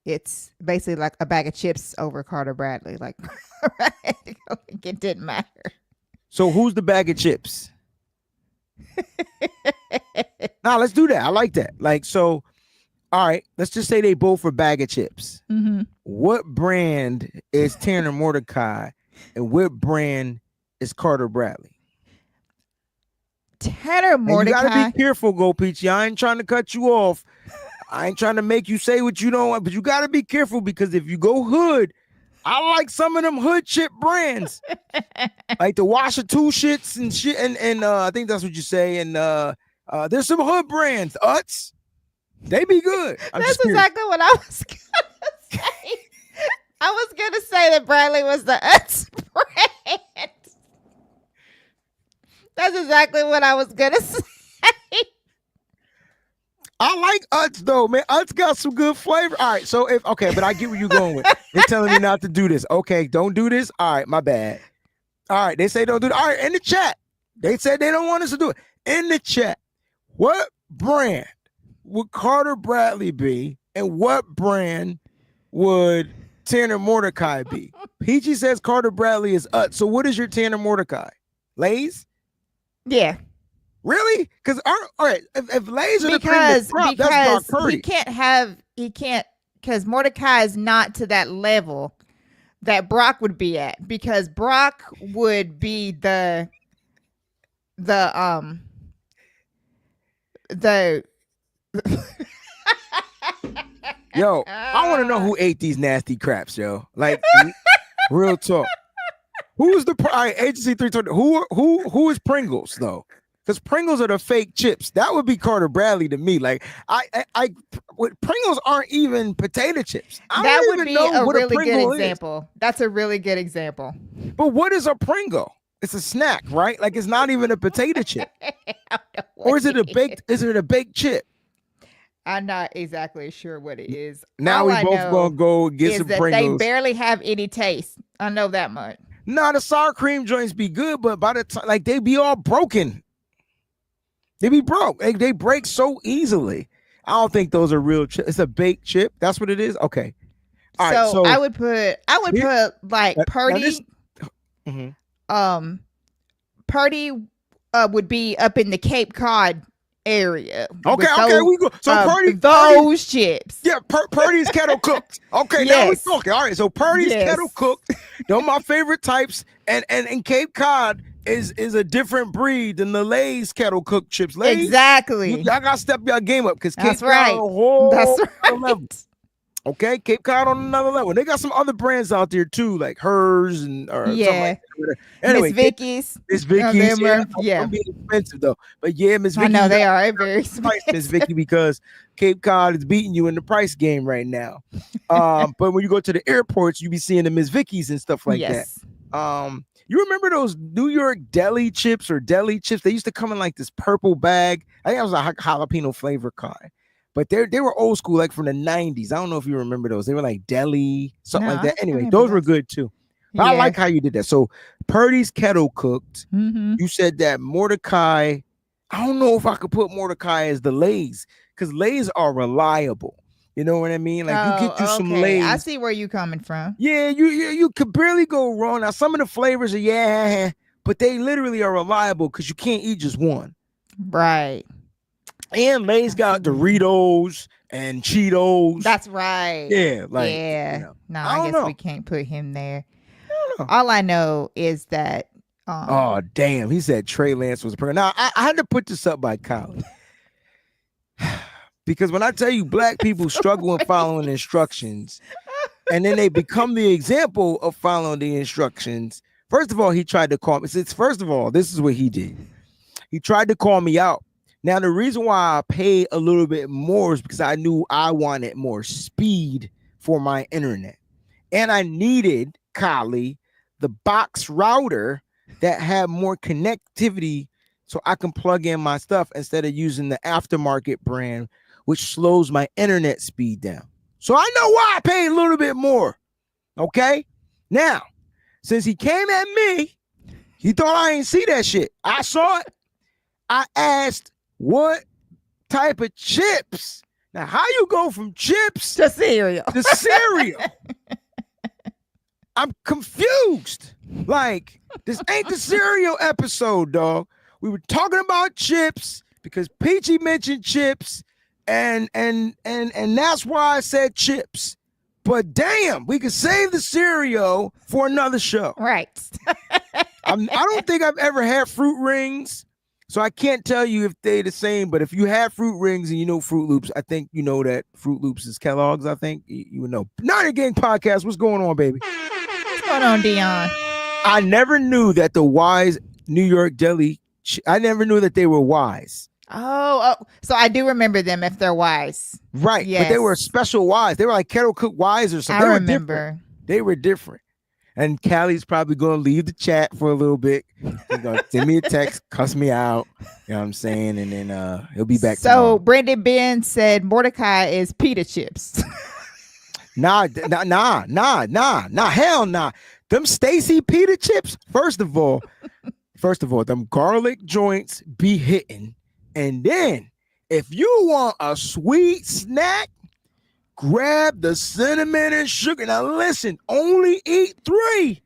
It's basically like a bag of chips over Carter Bradley. Like, it didn't matter. So who's the bag of chips? Nah, let's do that. I like that. Like, so, all right, let's just say they both are bag of chips. What brand is Tanner Mordecai and what brand is Carter Bradley? Tanner Mordecai. And you gotta be careful, Go Peachy. I ain't trying to cut you off. I ain't trying to make you say what you don't want, but you gotta be careful, because if you go hood, I like some of them hood chip brands, like the Washer 2 shits and shit, and I think that's what you say. And there's some hood brands, Utz. They be good. That's exactly what I was gonna say. I was gonna say that Bradley was the Utz brand. That's exactly what I was gonna say. I like Utz though, man. Utz got some good flavor. All right, so but I get where you're going with. They're telling me not to do this. Okay, don't do this. All right, my bad. All right, they say don't do it. All right, in the chat, they said they don't want us to do it. In the chat, what brand would Carter Bradley be, and what brand would Tanner Mordecai be? Peachy says Carter Bradley is Utz. So what is your Tanner Mordecai? Lay's? Yeah. Really? Because all right, if Lay's are the cream of crop, that's Brock Purdy. He can't, because Mordecai is not to that level that Brock would be at, because Brock would be the Yo, I want to know who ate these nasty craps, yo. Like, real talk. Who's the Agency 320? Who is Pringles though? Because Pringles are the fake chips. That would be Carter Bradley to me. Like, Pringles aren't even potato chips. That would be a really good example. That's a really good example. But what is a Pringle? It's a snack, right? Like, it's not even a potato chip. Or is it a baked? Is it a baked chip? I'm not exactly sure what it is. Now All we I both know gonna go get is some that they Pringles. barely have any taste. I know that much. Nah, the sour cream joints be good, but by the time, like, they be all broken. They be broke. They break so easily. I don't think those are real chips. It's a baked chip. That's what it is. Okay. All right. So I would put like Purdy. Mhm. Purdy would be up in the Cape Cod area. Okay. Those, We go. So those chips. Yeah, Purdy's kettle cooked. Okay, Yes. now we're talking. All right, so Purdy's Yes. kettle cooked. They're my favorite types. And Cape Cod is a different breed than the Lay's kettle cooked chips. Lay's, Exactly. y'all gotta step your game up because Cape That's Cod right. on a whole That's other level. right. Okay, Cape Cod on another level. They got some other brands out there too, like hers and or something like that. Anyway, Miss Vicky's. Miss Vicky's, yeah. I'm being expensive though. But yeah, Miss Vicky's. I know they are very Miss expensive. Vicky, because Cape Cod is beating you in the price game right now. But when you go to the airports, you be seeing the Miss Vicky's and stuff like that. You remember those New York deli chips or deli chips? They used to come in like this purple bag. I think it was a jalapeno flavor kind. But they were old school, like from the 90s. I don't know if you remember those. They were like deli, something like that. Anyway, those were good too. But I like how you did that. So Purdy's kettle cooked. Mm-hmm. You said that Mordecai. I don't know if I could put Mordecai as the Lay's because Lay's are reliable. You know what I mean? Like you get you some Lay's. I see where you're coming from. Yeah, you could barely go wrong. Now some of the flavors are but they literally are reliable because you can't eat just one. Right. And Lay's got Doritos and Cheetos. That's right. Yeah, like No, I guess we can't put him there. All I know is that. Oh damn! He said Trey Lance was a person. Now I had to put this up by Colin because when I tell you black people struggle in following instructions, and then they become the example of following the instructions. First of all, he tried to call me. First of all, this is what he did. He tried to call me out. Now, the reason why I paid a little bit more is because I knew I wanted more speed for my internet. And I needed, Kylie, the box router that had more connectivity so I can plug in my stuff instead of using the aftermarket brand, which slows my internet speed down. So I know why I paid a little bit more. Okay? Now, since he came at me, he thought I ain't see that shit. I saw it. I asked, what type of chips? Now, how you go from chips to cereal? I'm confused. Like, this ain't the cereal episode, dog. We were talking about chips because Peachy mentioned chips, and that's why I said chips. But damn, we could save the cereal for another show. Right. I don't think I've ever had fruit rings. So I can't tell you if they're the same, but if you have Fruit Rings and you know Fruit Loops, I think you know that Fruit Loops is Kellogg's. I think you would know. Not a Gang Podcast. What's going on, baby? What's going on, Dion? I never knew that the Wise New York Deli. I never knew that they were Wise. Oh, so I do remember them if they're Wise. Right. Yes. But they were special Wise. They were like kettle cooked Wise or something. I remember. They were different. And Callie's probably going to leave the chat for a little bit. He's going to send me a text, cuss me out. You know what I'm saying? And then he'll be back tomorrow. Brendan Ben said Mordecai is pita chips. Nah. Hell nah. Them Stacy pita chips, first of all, them garlic joints be hitting. And then if you want a sweet snack, grab the cinnamon and sugar. Now listen, only eat 3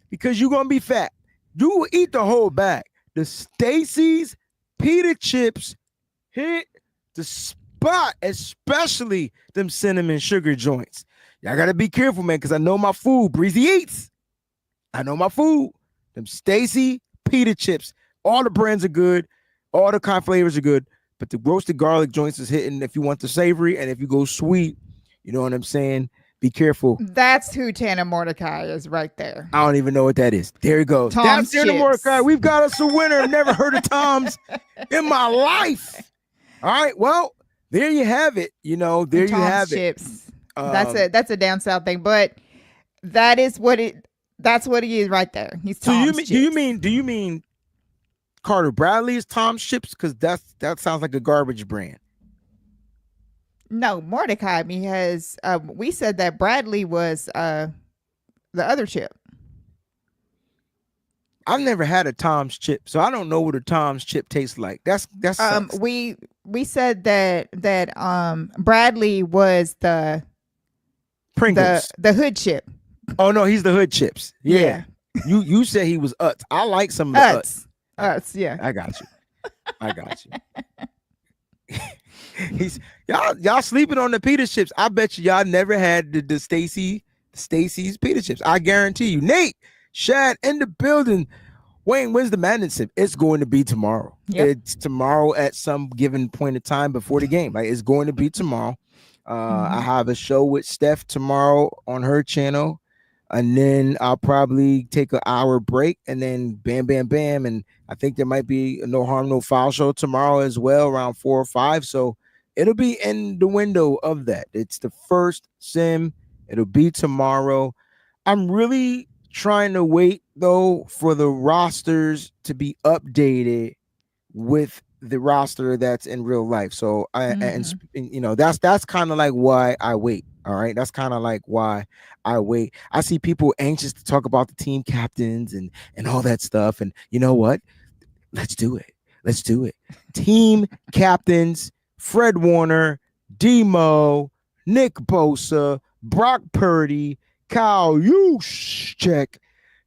because you're going to be fat. You will eat the whole bag. The Stacy's pita chips hit the spot, especially them cinnamon sugar joints. Y'all got to be careful, man, because I know my food. Breezie eats. I know my food. Them Stacy pita chips. All the brands are good. All the kind of flavors are good. But the roasted garlic joints is hitting if you want the savory. And if you go sweet, you know what I'm saying? Be careful. That's who Tana Mordecai is right there. I don't even know what that is. There you go. Tom's That's Tana Mordecai. We've got us a winner. I've never heard of Tom's in my life. All right. Well, there you have it. You know, there you have chips. That's a down south thing, but that's what he is right there. He's Tom's chips. Do you mean Carter Bradley is Tom's chips? Because that sounds like a garbage brand. No, Mordecai, because we said that Bradley was the other chip. I've never had a Tom's chip, so I don't know what a Tom's chip tastes like. That's we said that Bradley was the Pringles. the hood chip. Oh no, he's the hood chips. Yeah. You said he was Utz. I like some of the Utz. Utz, yeah. I got you. He's y'all sleeping on the pita chips. I bet y'all never had the Stacy's pita chips. I guarantee you. Nate, Shad in the building. Wayne, when's the Madden sip? It's going to be tomorrow. Yep. It's tomorrow at some given point of time before the game. Like, it's going to be tomorrow. I have a show with Steph tomorrow on her channel, and then I'll probably take an hour break, and then bam, and I think there might be a no harm, no foul show tomorrow as well, around 4 or 5. So it'll be in the window of that. It's the first sim. It'll be tomorrow. I'm really trying to wait though for the rosters to be updated with the roster that's in real life. So and you know, that's kind of like why I wait. All right, that's kind of like why I wait. I see people anxious to talk about the team captains and all that stuff, and you know what? Let's do it. Team captains: Fred Warner, Demo, Nick Bosa, Brock Purdy, Kyle Juszczyk,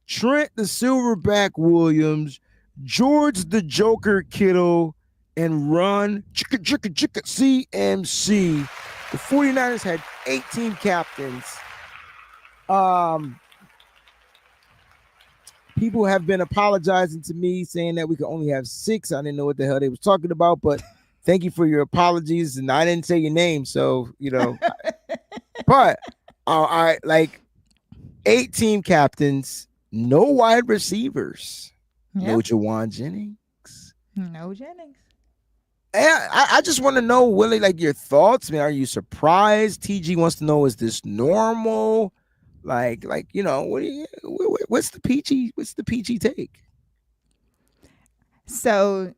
Trent the Silverback Williams, George the Joker Kittle, and Ron CMC. The 49ers had 18 captains. People have been apologizing to me, saying that we could only have 6. I didn't know what the hell they was talking about, but thank you for your apologies. And I didn't say your name, so you know. But I like 8 team captains, no wide receivers, no Jawan Jennings, no Jennings. And I just want to know, Willie, like your thoughts. I mean, are you surprised? TG wants to know, is this normal? Like you know, what's the PG take? So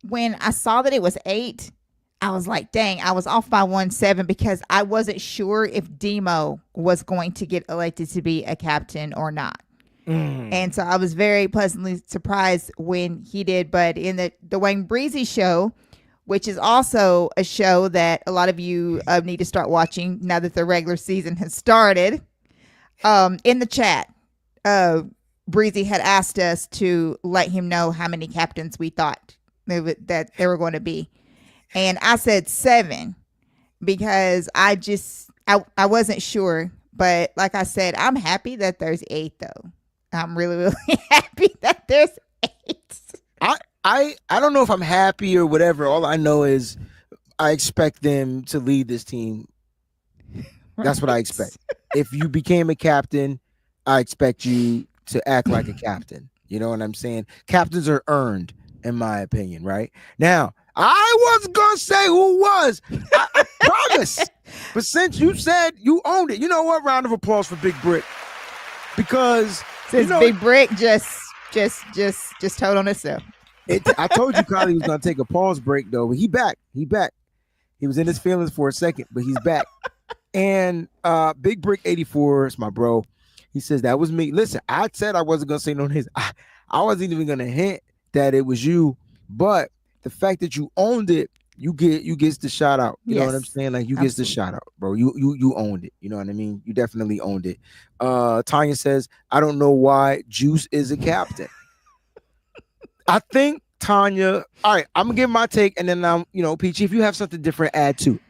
when I saw that it was 8, I was like, dang, I was off by 1-7 because I wasn't sure if Demo was going to get elected to be a captain or not. And so I was very pleasantly surprised when he did. But in the WayneBreezie show, which is also a show that a lot of you need to start watching now that the regular season has started, in the chat, Breezie had asked us to let him know how many captains we thought that there were going to be. And I said 7 because I wasn't sure. But like I said, I'm happy that there's 8 though. I'm really, really happy that there's 8. I don't know if I'm happy or whatever. All I know is I expect them to lead this team. That's what I expect. If you became a captain, I expect you to act like a captain. You know what I'm saying? Captains are earned, in my opinion, right? Now, I was going to say who was. I promise. But since you said you owned it, you know what? Round of applause for Big Brick. Because since Big Brick just told on itself. I told you Kylie was gonna take a pause break though, but he back. He was in his feelings for a second, but he's back. And Big Brick 84 is my bro. He says that was me. Listen, I said I wasn't gonna say no names. I wasn't even gonna hint that it was you, but the fact that you owned it, you get the shout out. You know what I'm saying? Like you get the shout out, bro. You owned it. You know what I mean? You definitely owned it. Tanya says, I don't know why Juice is a captain. I think Tanya. All right, I'm gonna give my take, and then Peachy, if you have something different, add to.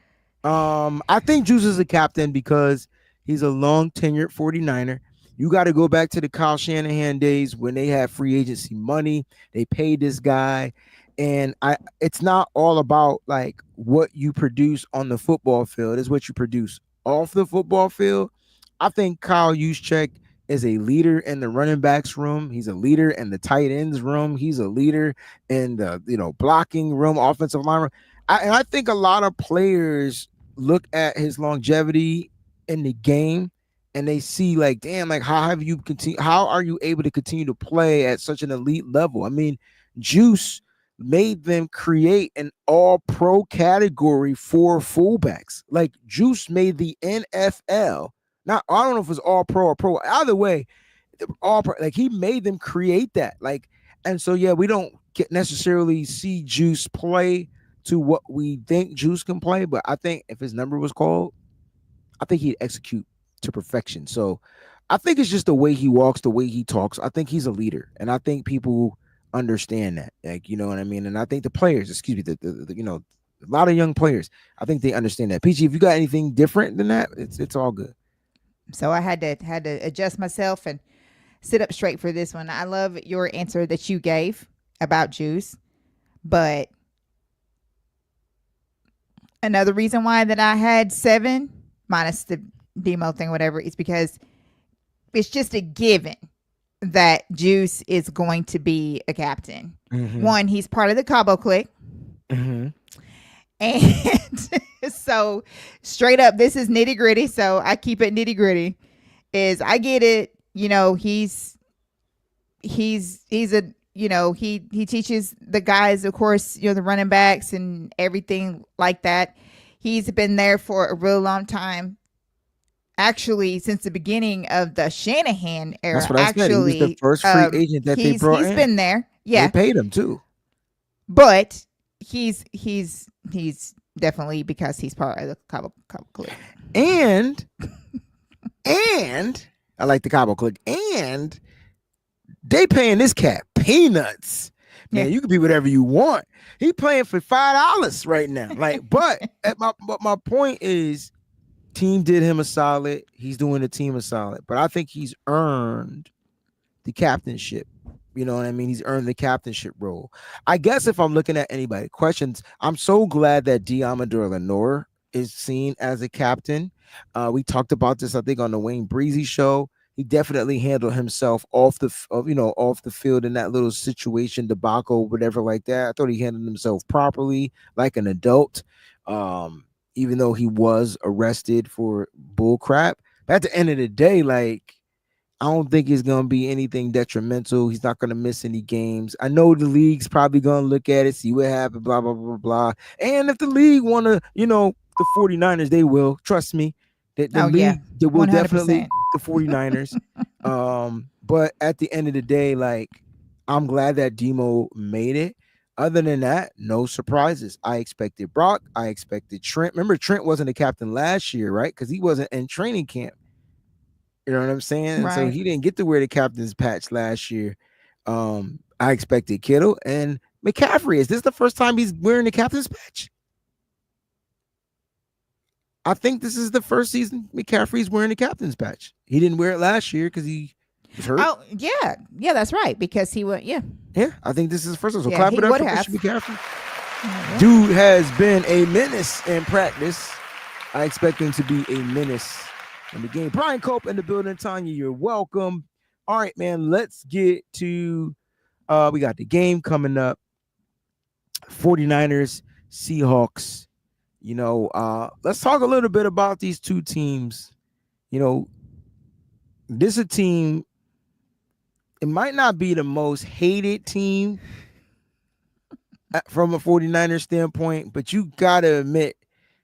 I think Juice is a captain because he's a long tenured 49er. You got to go back to the Kyle Shanahan days when they had free agency money. They paid this guy. And it's not all about like what you produce on the football field. It's what you produce off the football field. I think Kyle Juszczyk is a leader in the running backs room. He's a leader in the tight ends room. He's a leader in the blocking room, offensive line room. And I think a lot of players look at his longevity in the game and they see like, damn, like how are you able to continue to play at such an elite level? I mean, Juice. made them create an all-pro category for fullbacks. Like Juice made the NFL. Not, I don't know if it was all-pro or pro. Either way, all-pro. Like he made them create that. Like, and so yeah, we don't necessarily see Juice play to what we think Juice can play, but I think if his number was called, I think he'd execute to perfection. So I think it's just the way he walks, the way he talks. I think he's a leader, and I think people understand that. Like, you know what I mean? And I think the players, excuse me, the you know, a lot of young players, I think they understand that. PG, if you got anything different than that, it's all good. So I had to adjust myself and sit up straight for this one. I love your answer that you gave about Juice, but another reason why that I had 7 minus the demo thing, whatever, is because it's just a given that Juice is going to be a captain. Mm-hmm. One, he's part of the Cabo clique. Mm-hmm. And so straight up, this is nitty gritty. So I keep it nitty gritty. Is I get it. You know, he's a, you know, he teaches the guys, of course, you know, the running backs and everything like that. He's been there for a real long time. Actually, since the beginning of the Shanahan era. That's what I said. He was the first free agent that they brought in. He's been there. Yeah. They paid him too. But he's definitely, because he's part of the Cabo clique. And I like the Cabo clique. And they paying this cat peanuts. Man, yeah. You can be whatever you want. He playing for $5 right now. Like, but my point is, team did him a solid. He's doing the team a solid. But I think he's earned the captainship. You know what I mean? He's earned the captainship role. I guess if I'm looking at anybody, questions, I'm so glad that Diamador Lenore is seen as a captain. We talked about this, I think, on the WayneBreezie show. He definitely handled himself off the field in that little situation, debacle, whatever like that. I thought he handled himself properly, like an adult, even though he was arrested for bull crap. But at the end of the day, like, I don't think it's going to be anything detrimental. He's not going to miss any games. I know the league's probably going to look at it, see what happened, blah, blah, blah, blah. And if the league want to, you know, the 49ers, they will. Trust me. The league, they will 100%. Definitely the 49ers. But at the end of the day, like, I'm glad that Demo made it. Other than that, no surprises. I expected Brock. I expected Trent. Remember, Trent wasn't a captain last year, right? Because he wasn't in training camp. You know what I'm saying? Right. So he didn't get to wear the captain's patch last year. I expected Kittle and McCaffrey. Is this the first time he's wearing the captain's patch? I think this is the first season McCaffrey's wearing the captain's patch. He didn't wear it last year because he was hurt. Oh, yeah. Yeah, that's right. Because he went, yeah. Yeah, I think this is the first one. So clap it up for McCaffrey. Mm-hmm. Dude has been a menace in practice. I expect him to be a menace in the game. Brian Cope in the building. Tanya, you're welcome. All right, man, let's get to we got the game coming up. 49ers, Seahawks. You know, let's talk a little bit about these two teams. You know, this is a team, it might not be the most hated team from a 49er standpoint, but you got to admit,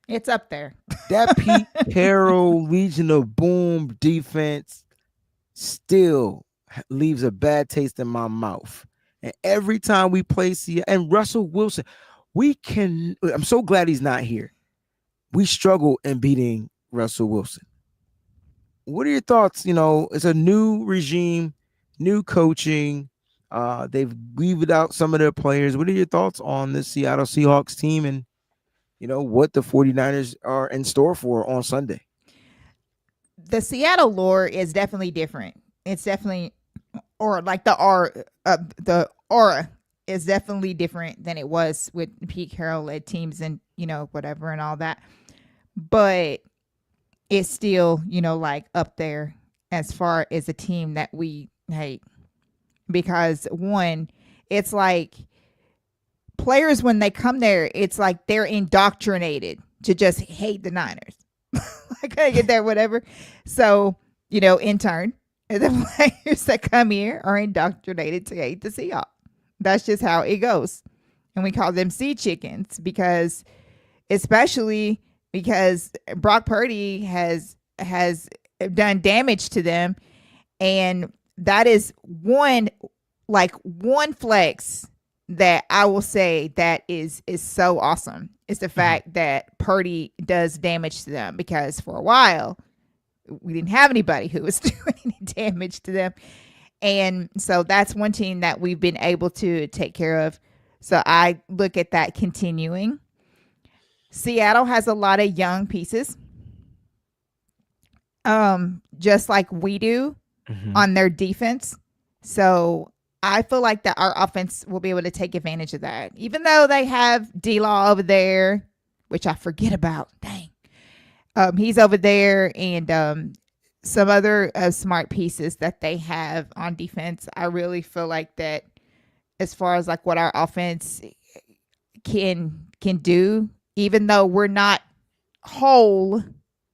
it's up there. That Pete Carroll Legion of Boom defense still leaves a bad taste in my mouth. And every time we play and Russell Wilson, I'm so glad he's not here. We struggle in beating Russell Wilson. What are your thoughts? You know, it's a new regime, new coaching. They've weaved out some of their players. What are your thoughts on this Seattle Seahawks team and, you know, what the 49ers are in store for on Sunday? The Seattle lore is definitely different. It's definitely, or like the aura is definitely different than it was with Pete Carroll led teams and, you know, whatever and all that. But it's still, you know, like up there as far as a team that we hate. Because one, it's like players, when they come there, it's like they're indoctrinated to just hate the Niners. Like, I get that, whatever. So, you know, in turn, the players that come here are indoctrinated to hate the Seahawks. That's just how it goes. and we call them sea chickens especially because Brock Purdy has done damage to them, and that is one flex that I will say that is so awesome. It's the fact that Purdy does damage to them, because for a while we didn't have anybody who was doing any damage to them. And so that's one team that we've been able to take care of. So I look at that continuing. Seattle has a lot of young pieces, just like we do on their defense. So I feel like that our offense will be able to take advantage of that, even though they have D-Law over there, which I forget about. Dang. He's over there, and some other smart pieces that they have on defense. I really feel like that as far as like what our offense can do, even though we're not whole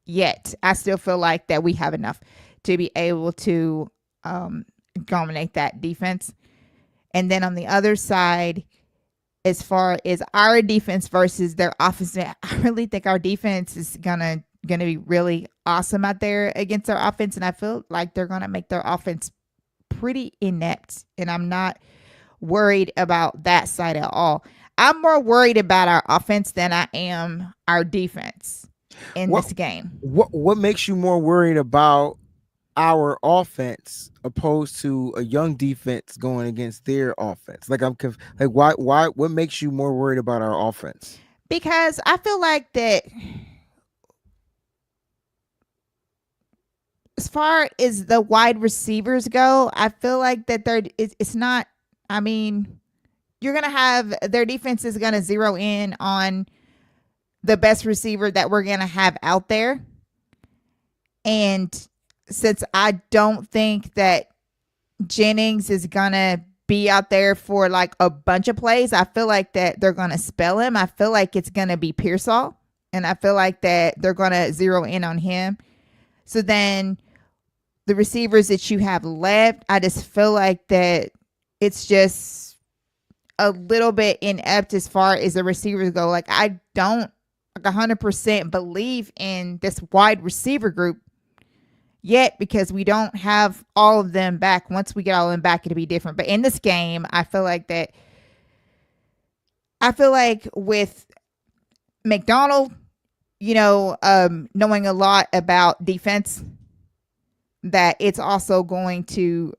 yet, I still feel like that we have enough to be able to dominate that defense. And then on the other side, as far as our defense versus their offense, I really think our defense is gonna be really awesome out there against our offense, and I feel like they're gonna make their offense pretty inept, and I'm not worried about that side at all. I'm more worried about our offense than I am our defense in this game. What makes you more worried about our offense opposed to a young defense going against their offense? Like why what makes you more worried about our offense? Because I feel like that as far as the wide receivers go, I feel like that it's not, I mean, you're going to have their defense is going to zero in on the best receiver that we're going to have out there. And since I don't think that Jennings is going to be out there for like a bunch of plays, I feel like that they're going to spell him. I feel like it's going to be Pearsall, and I feel like that they're going to zero in on him. So then the receivers that you have left, I just feel like that it's just a little bit inept as far as the receivers go. Like I don't 100% believe in this wide receiver group yet, because we don't have all of them back. Once we get all of them back, it'll be different. But in this game, I feel like with McDonald, knowing a lot about defense, that it's also going to,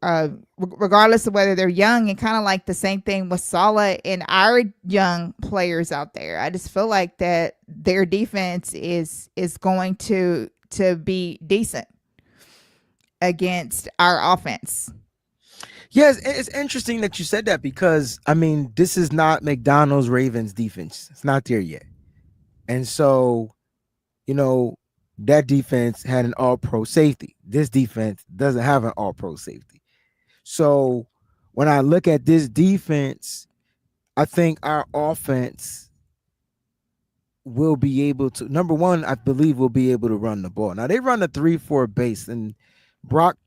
regardless of whether they're young, and kind of like the same thing with Saleh and our young players out there. I just feel like that their defense is going to be decent against our offense. Yes, it's interesting that you said that, because I mean, this is not McDonald's Ravens defense. It's not there yet. And so, that defense had an all-pro safety. This defense doesn't have an all-pro safety. So when I look at this defense, I think our offense will be able to, number one, I believe we'll be able to run the ball. Now they run a 3-4 base, and Brock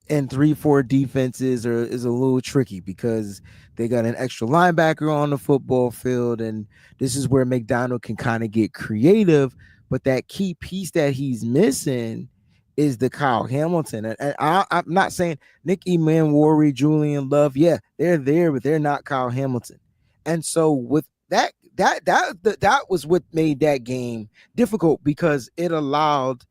and 3-4 defenses is a little tricky because they got an extra linebacker on the football field, and this is where McDonald can kind of get creative. But that key piece that he's missing is the Kyle Hamilton. And I'm not saying Nick Emanwari, Julian Love, yeah, they're there, but they're not Kyle Hamilton. And so with that was what made that game difficult, because it allowed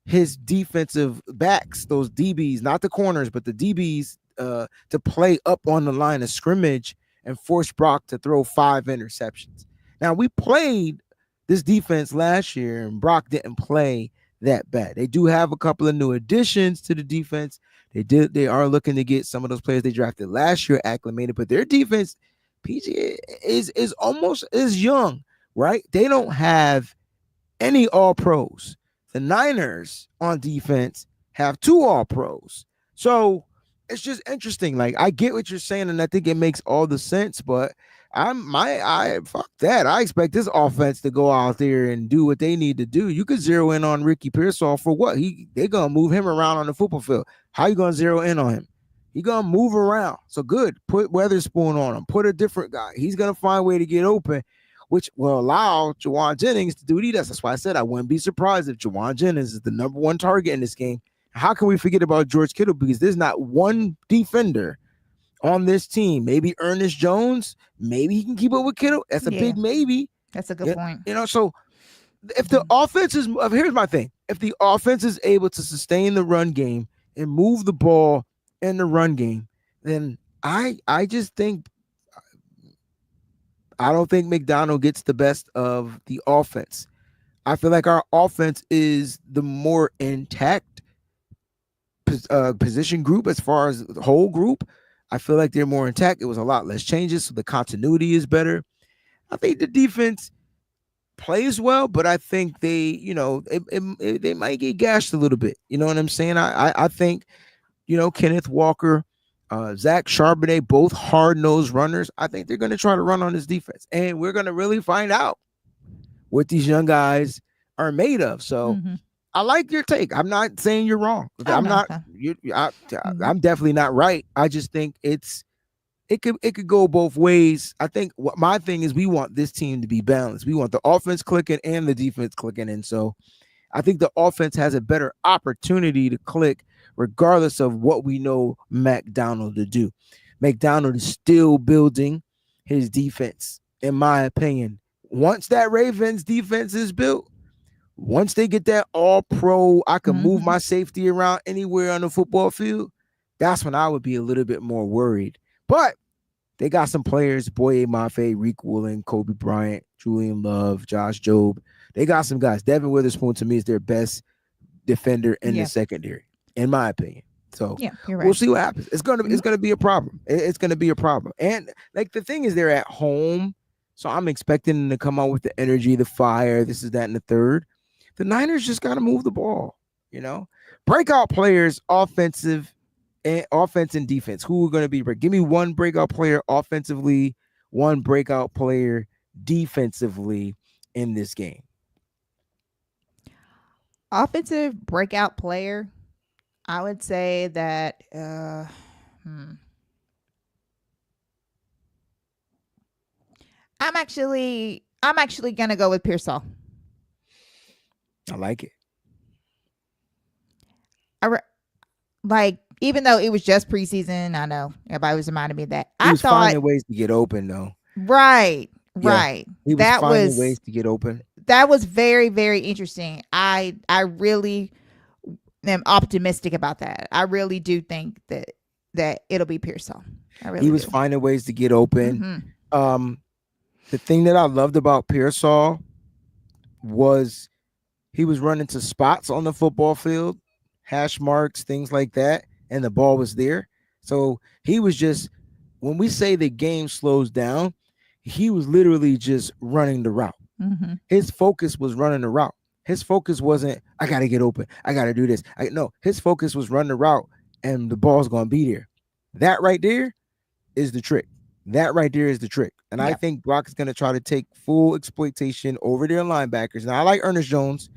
his defensive backs, those DBs, not the corners, but the DBs, to play up on the line of scrimmage and force Brock to throw 5 interceptions. Now, we played this defense last year, and Brock didn't play that bad. They do have a couple of new additions to the defense. They are looking to get some of those players they drafted last year acclimated, but their defense, PG, is almost as young, right? They don't have any all-pros. The Niners on defense have 2 all-pros. So it's just interesting. Like, I get what you're saying, and I think it makes all the sense, but fuck that. I expect this offense to go out there and do what they need to do. You could zero in on Ricky Pearsall for what? They're gonna move him around on the football field. How you gonna zero in on him? He's going to move around. So good. Put Weatherspoon on him. Put a different guy. He's going to find a way to get open, which will allow Jawan Jennings to do what he does. That's why I said I wouldn't be surprised if Jawan Jennings is the number one target in this game. How can we forget about George Kittle? Because there's not one defender on this team. Maybe Ernest Jones. Maybe he can keep up with Kittle. That's a big maybe. That's a good point. So if the offense is, here's my thing. If the offense is able to sustain the run game and move the ball in the run game, then I just think, I don't think McDonald gets the best of the offense. I feel like our offense is the more intact position group as far as the whole group. I feel like they're more intact. It was a lot less changes, so the continuity is better. I think the defense plays well, but I think they, they might get gashed a little bit. You know what I'm saying? I think, Kenneth Walker, Zach Charbonnet, both hard-nosed runners. I think they're going to try to run on this defense, and we're going to really find out what these young guys are made of. So I like your take. I'm not saying you're wrong. I'm definitely not right. I just think it could go both ways. I think what my thing is, we want this team to be balanced. We want the offense clicking and the defense clicking. And so I think the offense has a better opportunity to click regardless of what we know McDonald to do. McDonald is still building his defense, in my opinion. Once that Ravens defense is built, once they get that all-pro, I can move my safety around anywhere on the football field, that's when I would be a little bit more worried. But they got some players, Boye Mafe, Reek Woolen, Kobe Bryant, Julian Love, Josh Jobe. They got some guys. Devin Witherspoon, to me, is their best defender in the secondary, in my opinion. So we'll see what happens. It's gonna be a problem. It's gonna be a problem. And like the thing is, they're at home, so I'm expecting them to come out with the energy, the fire. This is that, and the third. The Niners just got to move the ball. Breakout players, offense and defense. Who are going to be? Give me one breakout player offensively, one breakout player defensively in this game. Offensive breakout player, I would say that I'm actually gonna go with Pearsall. I like it. Even though it was just preseason, I know everybody was reminding me of that. He was finding ways to get open, though. Right. He was finding ways to get open. That was very, very interesting. I really am optimistic about that. I really do think that it'll be Pearsall. He was finding ways to get open. The thing that I loved about Pearsall was he was running to spots on the football field, hash marks, things like that, and the ball was there. So he was just, when we say the game slows down, he was literally just running the route. His focus was running the route. His focus wasn't, I got to get open, I got to do this. No, his focus was run the route, and the ball's going to be there. That right there is the trick. And I think Brock is going to try to take full exploitation over their linebackers. Now, I like Ernest Jones.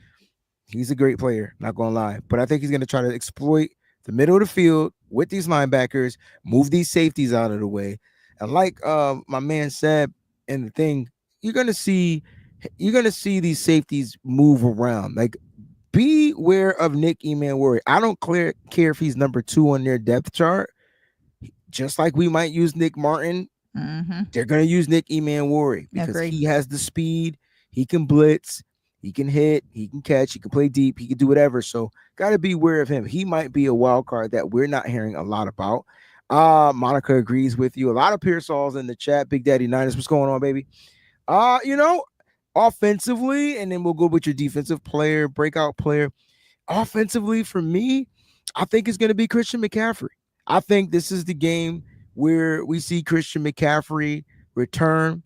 He's a great player, not going to lie. But I think he's going to try to exploit the middle of the field with these linebackers, move these safeties out of the way. And like my man said in the thing, you're going to see these safeties move around. Like, beware of Nick Emmanwori. I don't care if he's number 2 on their depth chart. Just like we might use Nick Martin, they're going to use Nick Emmanwori because he has the speed. He can blitz. He can hit, he can catch, he can play deep, he can do whatever. So got to be aware of him. He might be a wild card that we're not hearing a lot about. Monica agrees with you. A lot of Pearsalls in the chat. Big Daddy Niners, what's going on, baby? Offensively, and then we'll go with your defensive player, breakout player. Offensively, for me, I think it's going to be Christian McCaffrey. I think this is the game where we see Christian McCaffrey return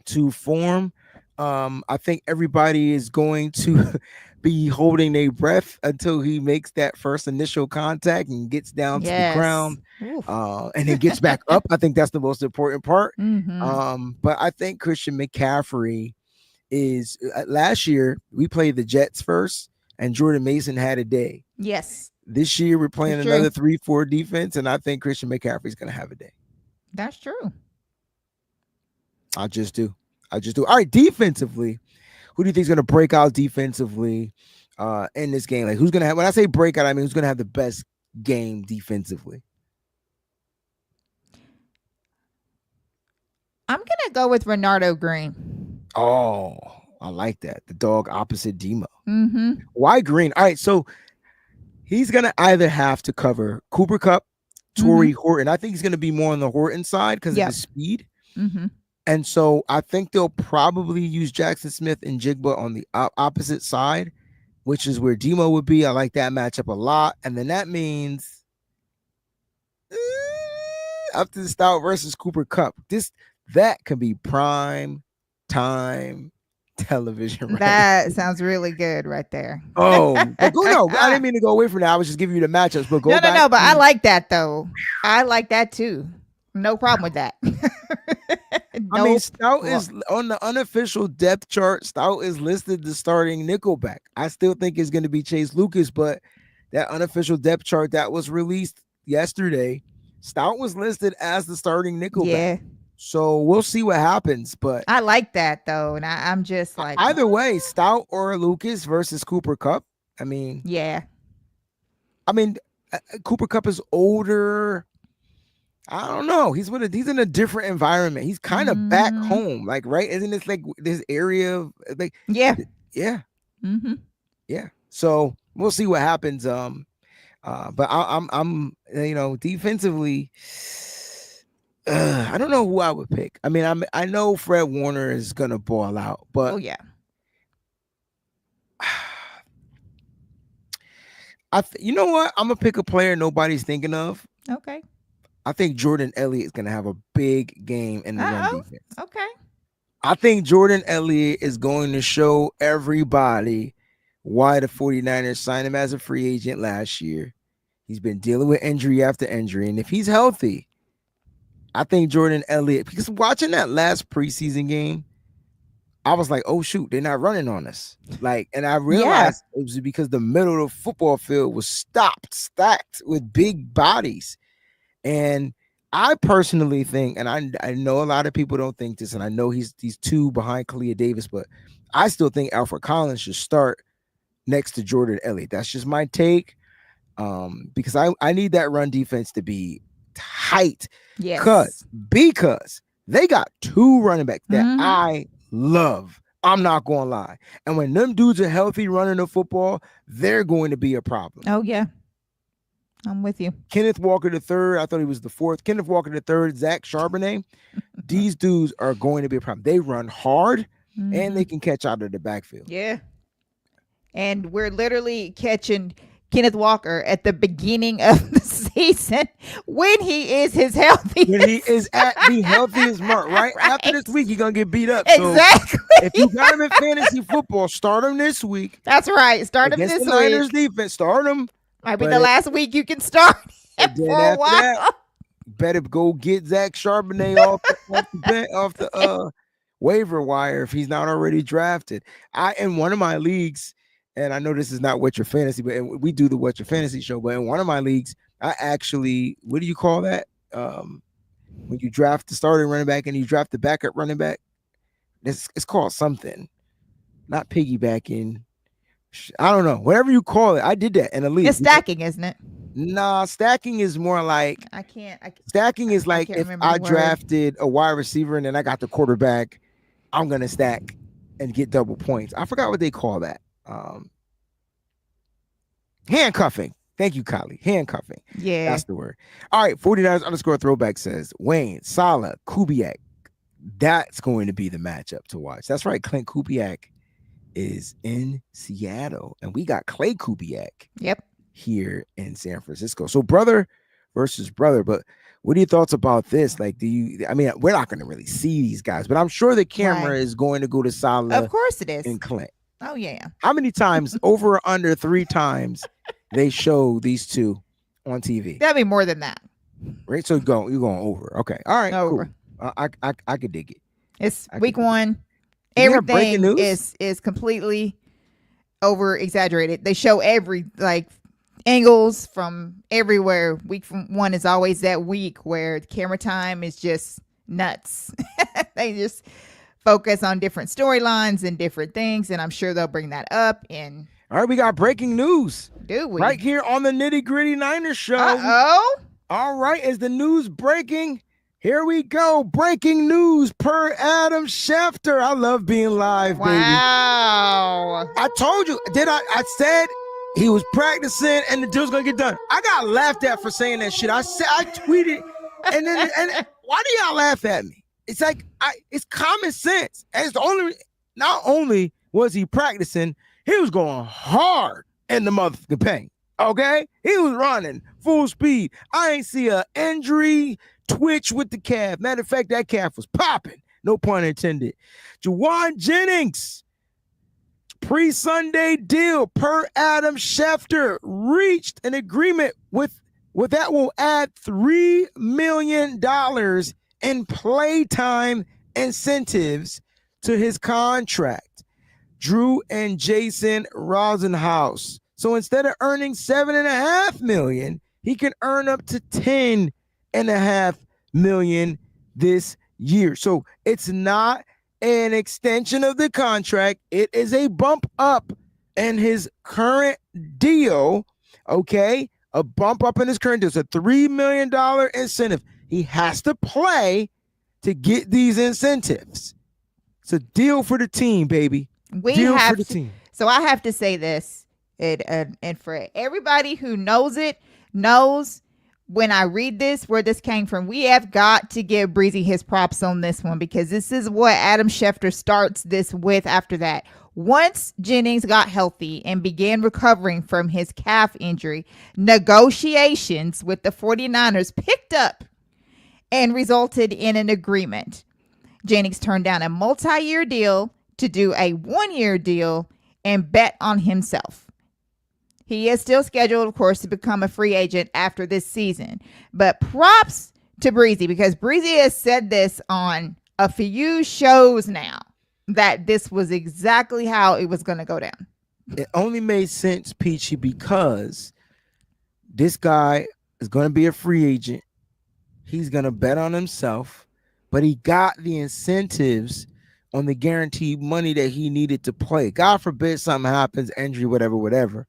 to form. I think everybody is going to be holding their breath until he makes that first initial contact and gets down to the ground, and then gets back up. I think that's the most important part. But I think Christian McCaffrey is last year we played the Jets first, and Jordan Mason had a day. Yes. This year we're playing That's another true. 3-4 defense, and I think Christian McCaffrey's going to have a day. That's true. I just do. All right, defensively, who do you think is going to break out defensively in this game? Like, who's going to have? When I say breakout, I mean who's going to have the best game defensively? I'm gonna go with Renardo Green. Oh, I like that. The dog opposite Demo. Mm-hmm. Why Green? All right, so he's going to either have to cover Cooper Kupp, Torrey Horton. I think he's going to be more on the Horton side because of his speed. Mm-hmm. And so I think they'll probably use Jackson Smith and Jigba on the opposite side, which is where Demo would be. I like that matchup a lot. And then that means up to the Stout versus Cooper Kupp. That can be prime time television. Right? That sounds really good right there. Oh, but no, I didn't mean to go away from that. I was just giving you the matchups. But No, but I like that though. I like that too. No problem with that. I mean, Stout is on the unofficial depth chart. Stout is listed the starting nickelback. I still think it's going to be Chase Lucas, but that unofficial depth chart that was released yesterday, Stout was listed as the starting nickelback. Yeah. So we'll see what happens. But I like that though, and I'm just like either way, Stout or Lucas versus Cooper Kupp. I mean, Cooper Kupp is older. I don't know. He's in a different environment. He's kind of back home, like, right? Isn't this like this area of like yeah. Mm-hmm. Yeah. So we'll see what happens. But I'm defensively, I don't know who I would pick. I mean, I know Fred Warner is gonna ball out, but you know what? I'm gonna pick a player nobody's thinking of. Okay. I think Jordan Elliott is going to have a big game in the run defense. Okay. I think Jordan Elliott is going to show everybody why the 49ers signed him as a free agent last year. He's been dealing with injury after injury. And if he's healthy, I think Jordan Elliott, because watching that last preseason game, I was like, oh, shoot, they're not running on us. Like, and I realized it was because the middle of the football field was stacked with big bodies. And I personally think, and I know a lot of people don't think this, and I know he's two behind Kalia Davis, but I still think Alfred Collins should start next to Jordan Elliott. That's just my take, because I need that run defense to be tight. Because they got two running backs that I love. I'm not going to lie. And when them dudes are healthy running the football, they're going to be a problem. Oh, yeah. I'm with you. Kenneth Walker III, I thought he was the fourth. Kenneth Walker III, Zach Charbonnet. These dudes are going to be a problem. They run hard and they can catch out of the backfield. Yeah. And we're literally catching Kenneth Walker at the beginning of the season when he is his healthiest. When he is at the healthiest mark, right? After this week, you're going to get beat up. Exactly. So if you got him in fantasy football, start him this week. That's right. Start him this week. Niners defense, start him. Might be the last week you can start him for a while. That, better go get Zach Charbonnet off the waiver wire if he's not already drafted. In one of my leagues, and I know this is not What Your Fantasy, but we do the What Your Fantasy show, but in one of my leagues, I actually, what do you call that? When you draft the starting running back and you draft the backup running back, it's called something. Not piggybacking. I don't know. Whatever you call it. I did that in a league. It's stacking, isn't it? Nah, stacking is more like stacking is like if I drafted a wide receiver and then I got the quarterback, I'm gonna stack and get double points. I forgot what they call that. Handcuffing. Thank you, Kylie. Handcuffing. Yeah. That's the word. All right, 49ers_throwback says Wayne, Salah, Kubiak. That's going to be the matchup to watch. That's right. Clint Kubiak is in Seattle, and we got Clay Kubiak here in San Francisco. So brother versus brother. But what are your thoughts about this? Like, we're not going to really see these guys, but I'm sure the camera is going to go to Salah. Of course it is. And Clint. Oh yeah. How many times, over or under 3 times, they show these two on TV? That'd be more than that. Right. So you're going over. Okay. All right. Over. Cool. I could dig it. It's week 1. Everything is completely over exaggerated. They show angles from everywhere. Week 1 is always that week where camera time is just nuts. They just focus on different storylines and different things, and I'm sure they'll bring that up. And all right, we got breaking news. Do we? Right here on the Nitty Gritty Niners Show. Uh-oh. All right, is the news breaking? Here we go. Breaking news per Adam Schefter. I love being live, baby. Wow. I told you. I said he was practicing and the deal's gonna get done. I got laughed at for saying that shit. I tweeted, and why do y'all laugh at me? It's like it's common sense. And it's not only was he practicing, he was going hard in the motherfucking paint. Okay, he was running full speed. I ain't see a injury twitch with the calf. Matter of fact, that calf was popping. No pun intended. Juwan Jennings, pre-Sunday deal per Adam Schefter, reached an agreement with that will add $3 million in playtime incentives to his contract. Drew and Jason Rosenhaus. So instead of earning $7.5 million, he can earn up to $10.5 million this year. So it's not an extension of the contract. It is a bump up in his current deal. Okay, a bump up in his current deal. It's a $3 million incentive. He has to play to get these incentives. It's a deal for the team, baby. Deal for the team. So I have to say this. And for everybody who knows it, knows when I read this, where this came from. We have got to give Breezie his props on this one, because this is what Adam Schefter starts this with after that. Once Jennings got healthy and began recovering from his calf injury, negotiations with the 49ers picked up and resulted in an agreement. Jennings turned down a multi-year deal to do a 1-year deal and bet on himself. He is still scheduled, of course, to become a free agent after this season. But props to Breezie, because Breezie has said this on a few shows now, that this was exactly how it was going to go down. It only made sense, Peachy, because this guy is going to be a free agent. He's going to bet on himself, but he got the incentives on the guaranteed money that he needed to play. God forbid something happens, injury, whatever.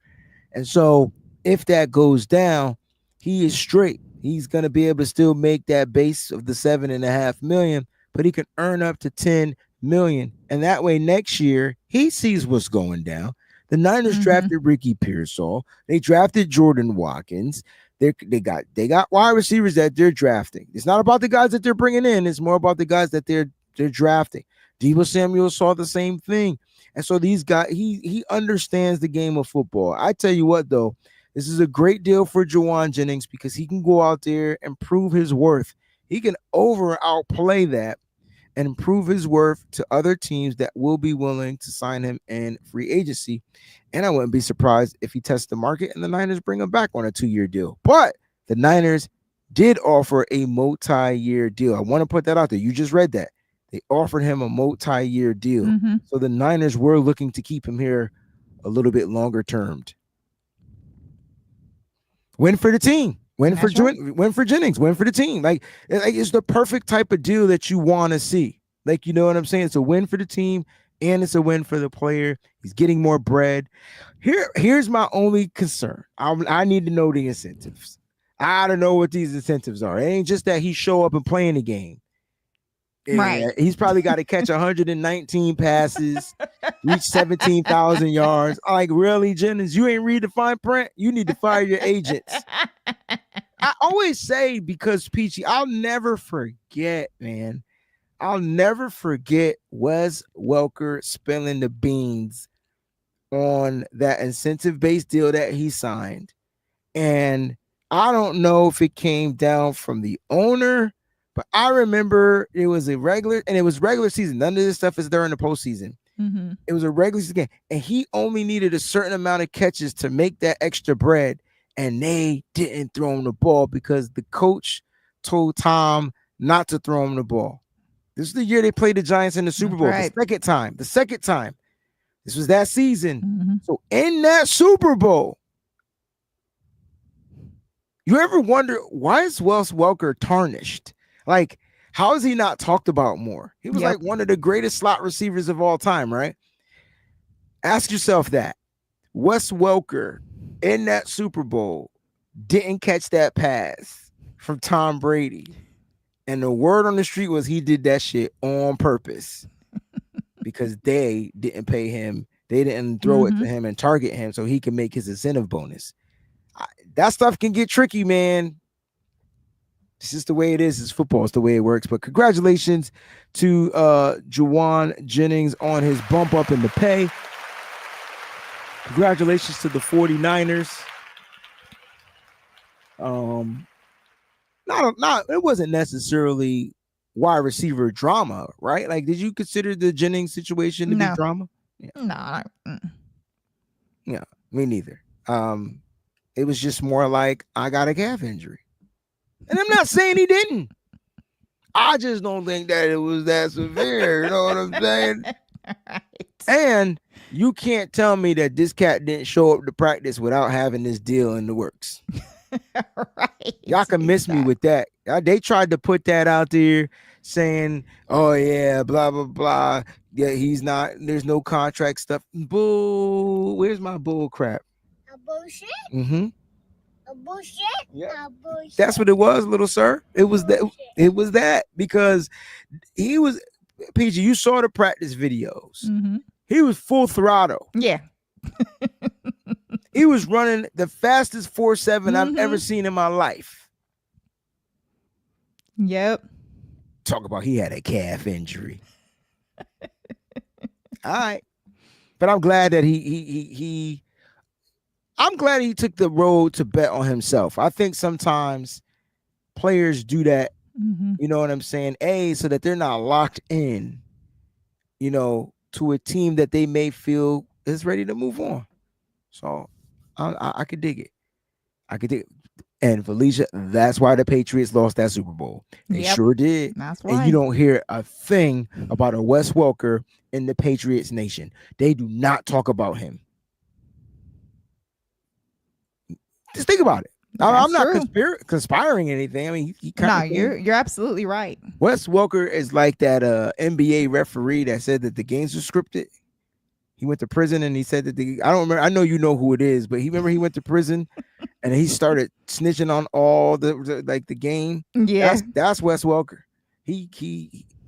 And so if that goes down, he is straight. He's going to be able to still make that base of the $7.5 million, but he can earn up to $10 million. And that way next year, he sees what's going down. The Niners drafted Ricky Pearsall. They drafted Jordan Watkins. They got wide receivers that they're drafting. It's not about the guys that they're bringing in. It's more about the guys that they're drafting. Deebo Samuel saw the same thing. And so these guys, he understands the game of football. I tell you what, though, this is a great deal for Juwan Jennings, because he can go out there and prove his worth. He can outplay that and prove his worth to other teams that will be willing to sign him in free agency. And I wouldn't be surprised if he tests the market and the Niners bring him back on a 2-year deal. But the Niners did offer a multi-year deal. I want to put that out there. You just read that. They offered him a multi-year deal. So the Niners were looking to keep him here a little bit longer termed. Win for the team. Win for Jennings. Win for the team. Like it's the perfect type of deal that you want to see. Like, you know what I'm saying? It's a win for the team and it's a win for the player. He's getting more bread. Here's my only concern. I need to know the incentives. I don't know what these incentives are. It ain't just that he show up and play in the game. Right. He's probably got to catch 119 passes, reach 17,000 yards. Like, really, Jennings, you ain't read the fine print? You need to fire your agents. I always say, because Peachy, I'll never forget, man. I'll never forget Wes Welker spilling the beans on that incentive-based deal that he signed. And I don't know if it came down from the owner, but I remember it was regular season. None of this stuff is during the postseason. It was a regular season game, and he only needed a certain amount of catches to make that extra bread, and they didn't throw him the ball because the coach told Tom not to throw him the ball. This is the year they played the Giants in the Super Bowl. Right. The second time. This was that season. So in that Super Bowl, You ever wonder why is Wes Welker tarnished? Like, how is he not talked about more? He was like one of the greatest slot receivers of all time, right? Ask yourself that. Wes Welker in that Super Bowl didn't catch that pass from Tom Brady. And the word on the street was he did that shit on purpose because they didn't pay him. They didn't throw it to him and target him so he can make his incentive bonus. That stuff can get tricky, man. It's just the way it is. It's football. It's the way it works. But congratulations to Juwan Jennings on his bump up in the pay. Congratulations to the 49ers. It wasn't necessarily wide receiver drama, right? Like, did you consider the Jennings situation to be drama? Yeah. No. Yeah, me neither. It was just more like I got a calf injury. And I'm not saying he didn't. I just don't think that it was that severe. You know what I'm saying? Right. And you can't tell me that this cat didn't show up to practice without having this deal in the works. Right. Y'all can miss me with that. They tried to put that out there saying, oh, yeah, blah, blah, blah. Yeah, he's not. There's no contract stuff. Bull. Where's my bull crap? A bullshit? Mm-hmm. A bullshit? Yeah. A bullshit. That's what it was, little sir. It was that. It was that because he was, PG, you saw the practice videos. He was full throttle. Yeah. He was running the fastest 4.7 I've ever seen in my life. Yep. Talk about he had a calf injury. All right. But I'm glad that I'm glad he took the road to bet on himself. I think sometimes players do that, you know what I'm saying? So that they're not locked in, you know, to a team that they may feel is ready to move on. So I could dig it. I could dig it. And Felicia, that's why the Patriots lost that Super Bowl. They sure did. That's why. And you don't hear a thing about a Wes Welker in the Patriots nation. They do not talk about him. Just think about it. I'm not conspiring anything. I mean, you're absolutely right. Wes Welker is like that NBA referee that said that the games were scripted. He went to prison and he said that I don't remember. I know you know who it is, but he went to prison and he started snitching on all the game. Yeah, that's Wes Welker. He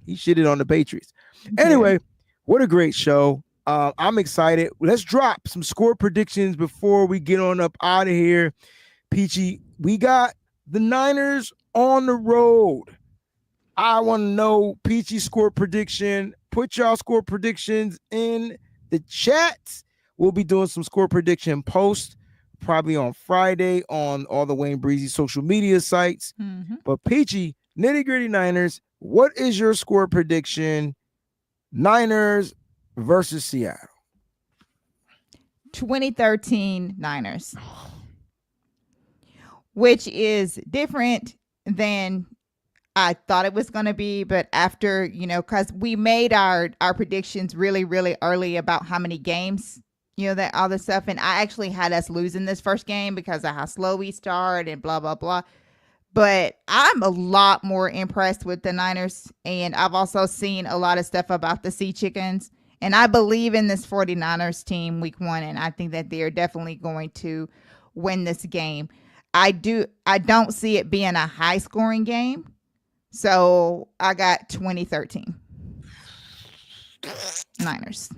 shitted on the Patriots. Anyway, what a great show. I'm excited. Let's drop some score predictions before we get on up out of here. Peachy, we got the Niners on the road. I want to know Peachy score prediction. Put y'all score predictions in the chat. We'll be doing some score prediction posts probably on Friday on all the WayneBreezie social media sites. But Peachy, nitty gritty Niners, what is your score prediction? Niners versus Seattle. 2013 Niners, which is different than I thought it was going to be. But after, because we made our predictions really, really early about how many games, that all this stuff. And I actually had us losing this first game because of how slow we start and blah, blah, blah. But I'm a lot more impressed with the Niners. And I've also seen a lot of stuff about the Sea Chickens. And I believe in this 49ers team week 1. And I think that they're definitely going to win this game. I don't see it being a high scoring game. So I got 2013 Niners.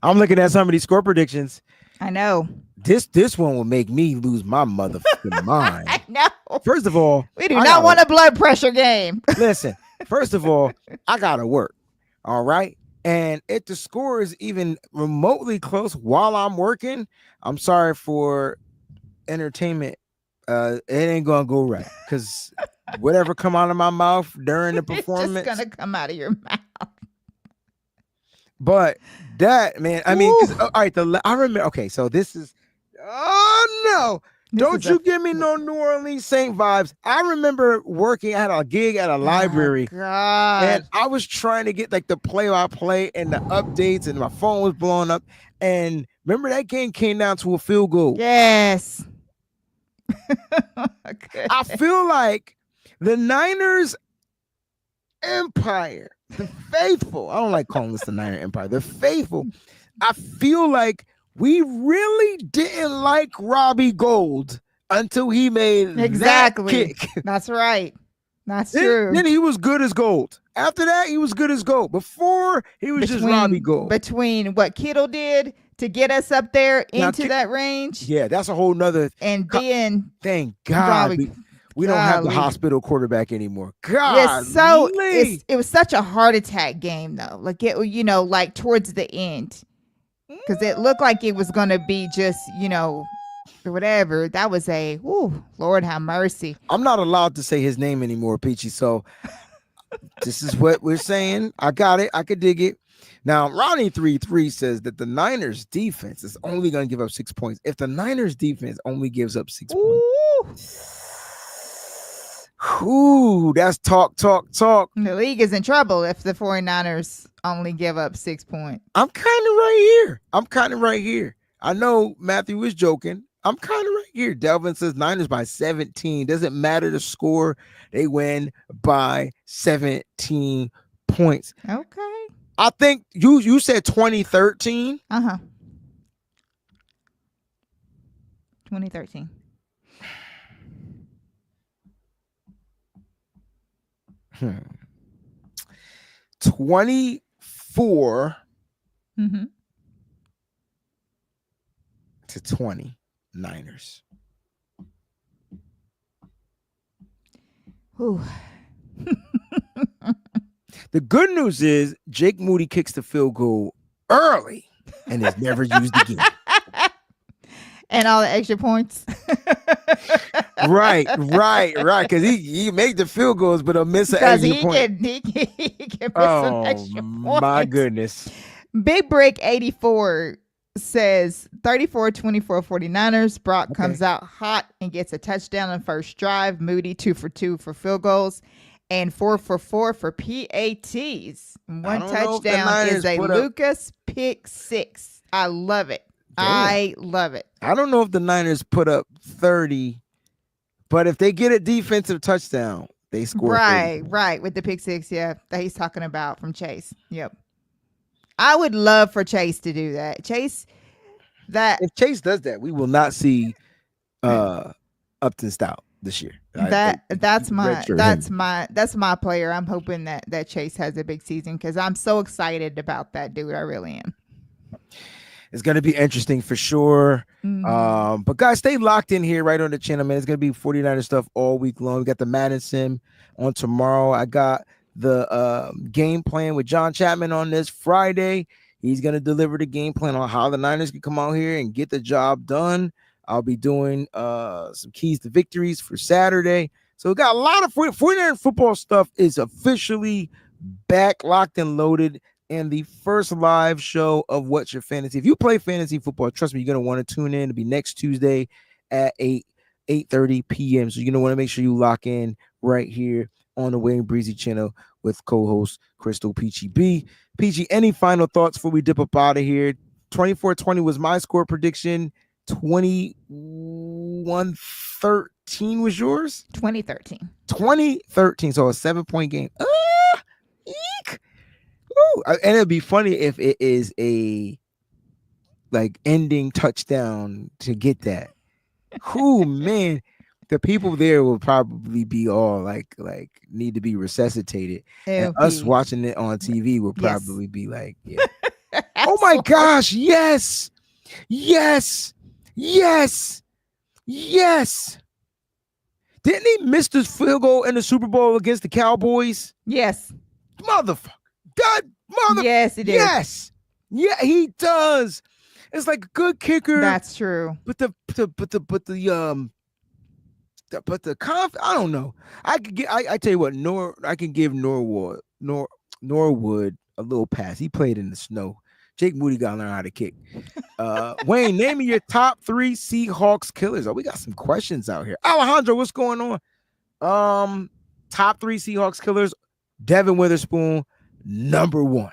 I'm looking at some of these score predictions. I know. This one will make me lose my motherfucking mind. I know. First of all, we do not want a blood pressure game. Listen, first of all, I gotta work. All right. And if the score is even remotely close while I'm working, I'm sorry for entertainment. It ain't gonna go right because whatever come out of my mouth during the performance, it's just gonna come out of your mouth. But that, man, I mean, all right. I remember. Okay, so this is. Oh no! Don't you give me no New Orleans Saint vibes. I remember working. I had a gig at a library, God. And I was trying to get like the play-by-play and the updates, and my phone was blowing up. And remember that game came down to a field goal. Yes. Okay. I feel like the Niners Empire, the faithful, I don't like calling this the Niner Empire, the faithful, I feel like we really didn't like Robbie Gould until he made Exactly. that kick. That's right. That's true. Then he was good as gold. After that, he was good as gold. Before, he was just Robbie Gould. Between what Kittle did to get us up there Now, into that range, yeah, that's a whole nother. and then Thank God Robbie, we don't have the golly. hospital quarterback anymore. God, it was such a heart attack game though. Like it, like towards the end, because it looked like it was gonna be just whatever. That was Lord have mercy. I'm not allowed to say his name anymore, Peachy. So this is what we're saying. I got it. I could dig it. Now, Ronnie 33 says that the Niners defense is only going to give up 6 points. If the Niners defense only gives up 6 points, that's talk. The league is in trouble if the 49ers only give up 6 points. I'm kind of right here. I know Matthew was joking. I'm kind of right here. Delvin says Niners by 17. Doesn't matter the score. They win by 17 points. Okay. I think you said 2013. 2013. Hmm. 24 to 20 Niners. Ooh. The good news is Jake Moody kicks the field goal early and is never used again. And all the extra points. Right. Because he made the field goals, but he'll miss an extra point. He can miss some extra points. My goodness. Big Break 84 says 34-24 49ers. Brock comes out hot and gets a touchdown on first drive. Moody 2 for 2 for field goals and 4 for 4 for PATs. One touchdown is a Lucas pick 6. I love it. Damn. I love it. I don't know if the Niners put up 30, but if they get a defensive touchdown, they score. Right. With the pick 6, yeah, that he's talking about from Chase. Yep. I would love for Chase to do that. If Chase does that, we will not see Upton Stout this year. That's my player. I'm hoping that Chase has a big season because I'm so excited about that dude. I really am. It's going to be interesting for sure. But guys, stay locked in here right on the channel, man. It's going to be 49er stuff all week long. We got the Madden sim on tomorrow. I got the game plan with John Chapman on this Friday. He's going to deliver the game plan on how the Niners can come out here and get the job done. I'll be doing some keys to victories for Saturday. So we got a lot of 49er football stuff is officially back, locked and loaded. And the first live show of What's Your Fantasy. If you play fantasy football, trust me, you're going to want to tune in. It'll be next Tuesday at 8:30 p.m. So you're going to want to make sure you lock in right here on the WayneBreezie channel with co-host Crystal Peachy B. Peachy, any final thoughts before we dip up out of here? 24-20 was my score prediction. 21-13 was yours? 2013. 2013. So a 7-point game. Eek. Ooh, and it'd be funny if it is a ending touchdown to get that. Ooh, man, the people there will probably be all like need to be resuscitated. And us watching it on TV will probably be like, yeah. Oh my gosh, yes. Didn't he miss this field goal in the Super Bowl against the Cowboys? Yes. Motherfucker. Yes, he did. Yes. Yeah, he does. It's like a good kicker. That's true. But the I don't know. I tell you what, I can give Norwood a little pass. He played in the snow. Jake Moody got to learn how to kick. Wayne, name me your top 3 Seahawks killers. Oh, we got some questions out here. Alejandro, what's going on? Top 3 Seahawks killers. Devin Witherspoon, number 1.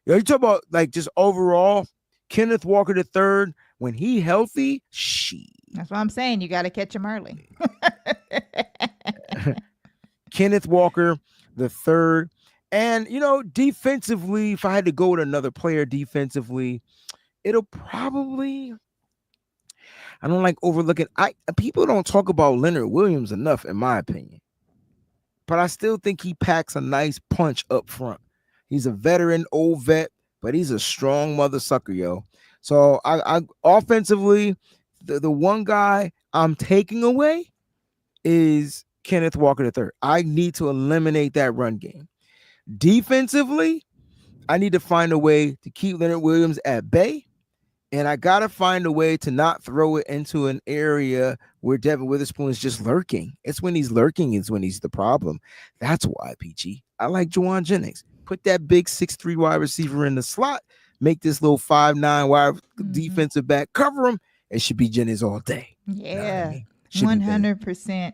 You talk about just overall, Kenneth Walker III, when he healthy, That's what I'm saying. You got to catch them early. Kenneth Walker the third. And, defensively, if I had to go with another player defensively, it'll probably, I don't like overlooking. People don't talk about Leonard Williams enough, in my opinion. But I still think he packs a nice punch up front. He's a veteran, old vet, but he's a strong mother sucker, yo. So I offensively, the one guy I'm taking away is Kenneth Walker III. I need to eliminate that run game. Defensively, I need to find a way to keep Leonard Williams at bay. And I got to find a way to not throw it into an area where Devin Witherspoon is just lurking. It's when he's lurking is when he's the problem. That's why, Peachy, I like Juwan Jennings. Put that big 6'3" wide receiver in the slot. Make this little 5'9" wide defensive back. Cover him. It should be Jennings all day. Yeah, 100%.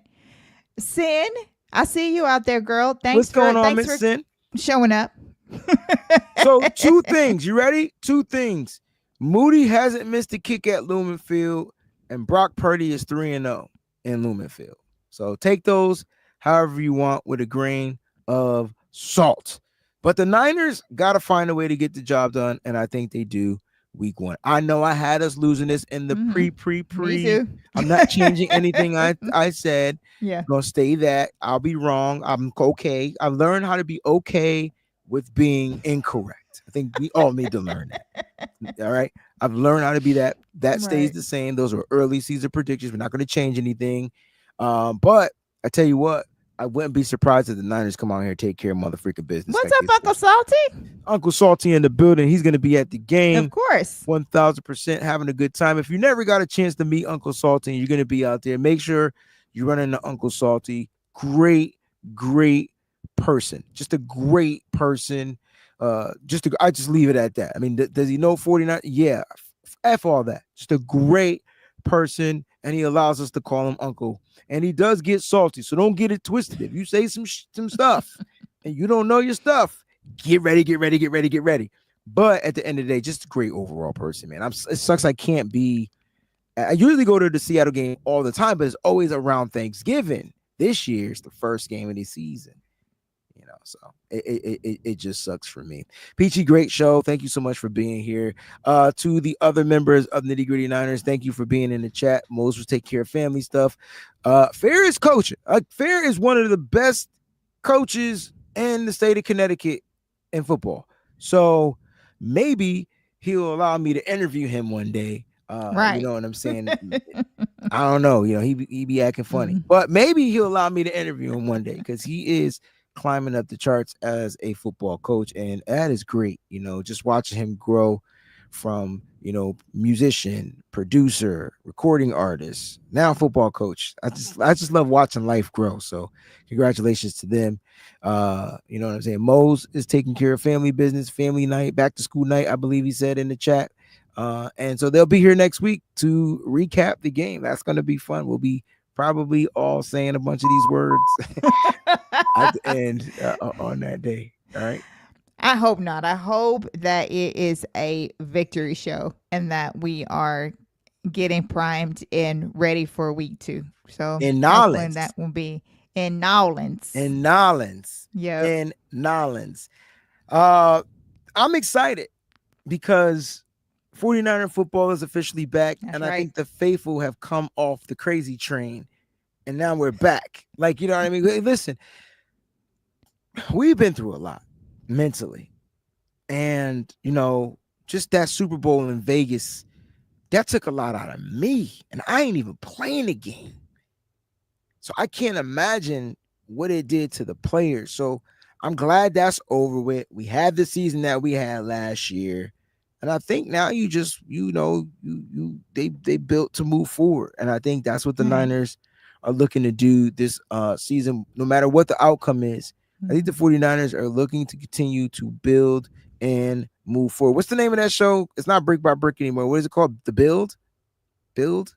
Sin, I see you out there, girl. What's going on, Miss Sin? Showing up. So 2 things. You ready? 2 things. Moody hasn't missed a kick at Lumen Field, and Brock Purdy is 3-0 in Lumen Field. So take those however you want with a grain of salt. But the Niners got to find a way to get the job done, and I think they do week 1. I know I had us losing this in the pre. Me too. I'm not changing anything I said. Yeah. I'm going to stay that. I'll be wrong. I'm okay. I've learned how to be okay with being incorrect. I think we all need to learn that. All right. I've learned how to be that. That stays the same. Those are early season predictions. We're not going to change anything. But I tell you what, I wouldn't be surprised if the Niners come out here and take care of motherfucking business. What's up, Uncle Salty? Uncle Salty in the building. He's going to be at the game. Of course. 1,000% having a good time. If you never got a chance to meet Uncle Salty and you're going to be out there, make sure you run into Uncle Salty. Great person. Just a great person. I just leave it at that. I mean, does he know 49? Yeah. F all that. Just a great person, and he allows us to call him Uncle. And he does get salty, so don't get it twisted. If you say some stuff and you don't know your stuff, get ready. But at the end of the day, just a great overall person, man. It sucks I can't be. I usually go to the Seattle game all the time, but it's always around Thanksgiving. This year is the first game of the season. So it just sucks for me. Peachy, great show. Thank you so much for being here. To the other members of Nitty Gritty Niners, thank you for being in the chat. Moses take care of family stuff. Fair is coaching. Fair is one of the best coaches in the state of Connecticut in football. So maybe he'll allow me to interview him one day. Right. You know what I'm saying? I don't know. He be acting funny, but maybe he'll allow me to interview him one day because he is climbing up the charts as a football coach, and that is great. Just watching him grow from musician, producer, recording artist, now football coach. I just love watching life grow. So congratulations to them. You know what I'm saying? Mose is taking care of family business, family night, back to school night, I believe he said in the chat. And so they'll be here next week to recap the game. That's going to be fun. We'll be probably all saying a bunch of these words at the end on that day. All right. I hope not. I hope that it is a victory show and that we are getting primed and ready for week 2. So in Nolens, that will be in Nolens. Yeah. In Nolens. I'm excited because 49er football is officially back. That's and right. I think the faithful have come off the crazy train and now we're back. Like, you know what I mean? Listen, we've been through a lot mentally. And, just that Super Bowl in Vegas, that took a lot out of me. And I ain't even playing the game. So I can't imagine what it did to the players. So I'm glad that's over with. We had the season that we had last year. And I think now they built to move forward. And I think that's what the Niners are looking to do this season, no matter what the outcome is. I think the 49ers are looking to continue to build and move forward. What's the name of that show? It's not Brick by Brick anymore. What is it called? The Build? Build?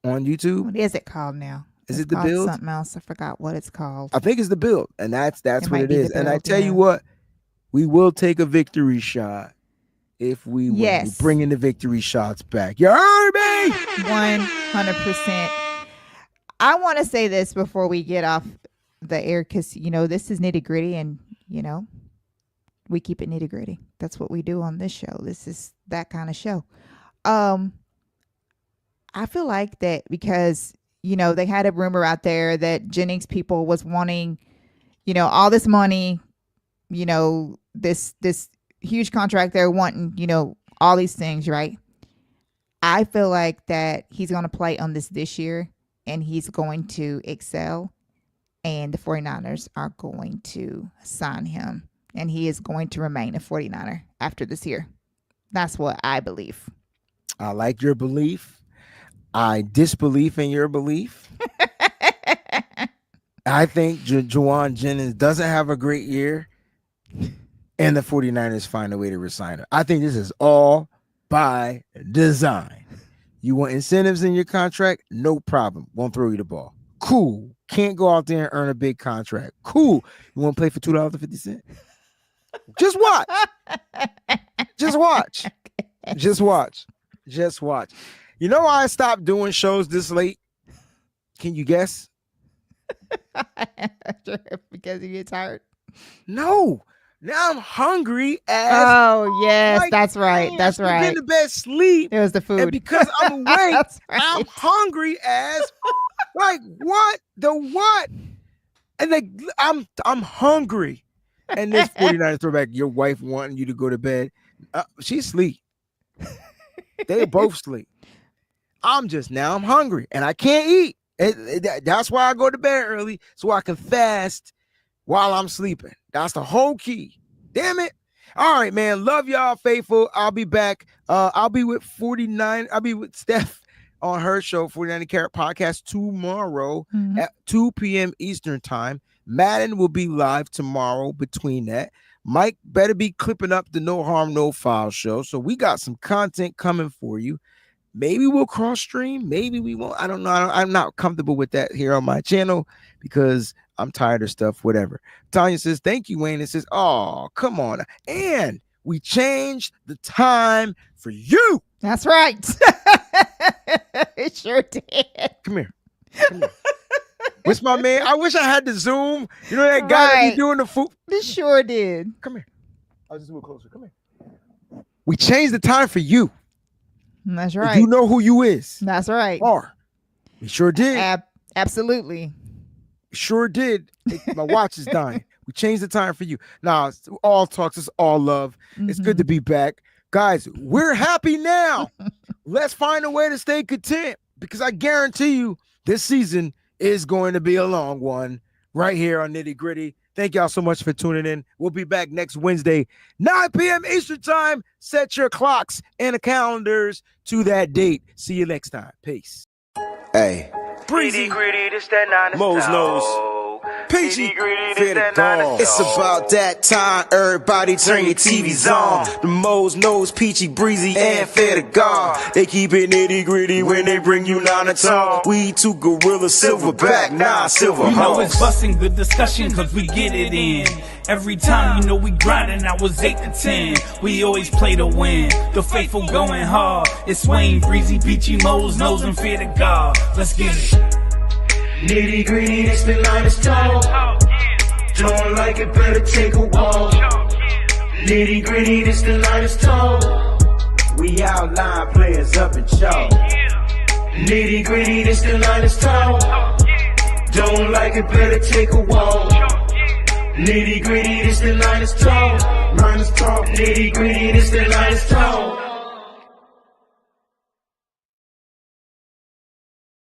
On YouTube? What is it called now? Is it The Build? Something else. I forgot what it's called. I think it's The Build. And that's what it is. And I tell you yeah. what, we will take a victory shot if we win. Yes. We're bringing the victory shots back. You heard me? Baby. 100%. I want to say this before we get off the air, because, this is nitty gritty, and, we keep it nitty gritty. That's what we do on this show. This is that kind of show. I feel like that because, they had a rumor out there that Jennings people was wanting, all this money, this huge contract they're wanting, all these things, right? I feel like that he's going to play on this year, and he's going to excel, and the 49ers are going to sign him, and he is going to remain a 49er after this year. That's what I believe. I like your belief. I disbelieve in your belief. I think Juwan Jennings doesn't have a great year, and the 49ers find a way to resign him. I think this is all by design. You want incentives in your contract? No problem. Won't throw you the ball. Cool. Can't go out there and earn a big contract. Cool. You want to play for $2.50? Just watch. Just watch. Just watch. Just watch. You know why I stopped doing shows this late? Can you guess? Because you get tired? No. Now I'm hungry as. Oh, yes. That's right. That's right. Get to bed, sleep. It was the food. And because I'm awake, right. I'm hungry as. Like, what? The what? And I'm hungry. And this 49ers throwback, your wife wanting you to go to bed. She's asleep. They both sleep. I'm hungry and I can't eat. That's why I go to bed early, so I can fast while I'm sleeping. That's the whole key. Damn it. All right, man. Love y'all, faithful. I'll be back. I'll be with Steph on her show, 49 Carat Podcast, tomorrow at 2 p.m. Eastern time. Madden will be live tomorrow between that. Mike better be clipping up the No Harm, No Foul show. So we got some content coming for you. Maybe we'll cross stream. Maybe we won't. I don't know. I'm not comfortable with that here on my channel because I'm tired of stuff, whatever. Tanya says, thank you, Wayne. It says, oh, come on. And we changed the time for you. That's right. It sure did. Come here. What's my man? I wish I had the Zoom. You know that guy that be doing the food? It sure did. Come here. I'll just move closer. Come here. We changed the time for you. That's right. You know who you is. That's right. We sure did. Absolutely. Sure did. My watch is dying. We changed the time for you. Now, it's all talks. It's all love. It's good to be back. Guys, we're happy now. Let's find a way to stay content because I guarantee you this season is going to be a long one right here on Nitty Gritty. Thank y'all so much for tuning in. We'll be back next Wednesday, 9 p.m. Eastern time. Set your clocks and the calendars to that date. See you next time. Peace. Hey. Breezie, gritty, this that 9 to Mo's nose. Peachy, fair to God. It's about that time, everybody turn your TVs on. The Mo's nose, Peachy, Breezy, and fair to God. They keep it nitty gritty when they bring you 9 to talk. We two gorilla, silverback, nah, silver You know hawks. it's busting good discussion cause we get it in. Every time you know we grinding, I was 8 to 10. We always play to win. The faithful going hard. It's WayneBreezie, Peachy, Mo's nose, and fear to God. Let's get it. Nitty gritty, this the 9 to talk. Don't like it, better take a walk. Nitty gritty, this the 9 to talk. We outline players up in chalk. Nitty gritty, this the 9 to talk. Don't like it, better take a walk. Nitty gritty, this the 9 to talk. Nitty gritty, this the 9 to talk.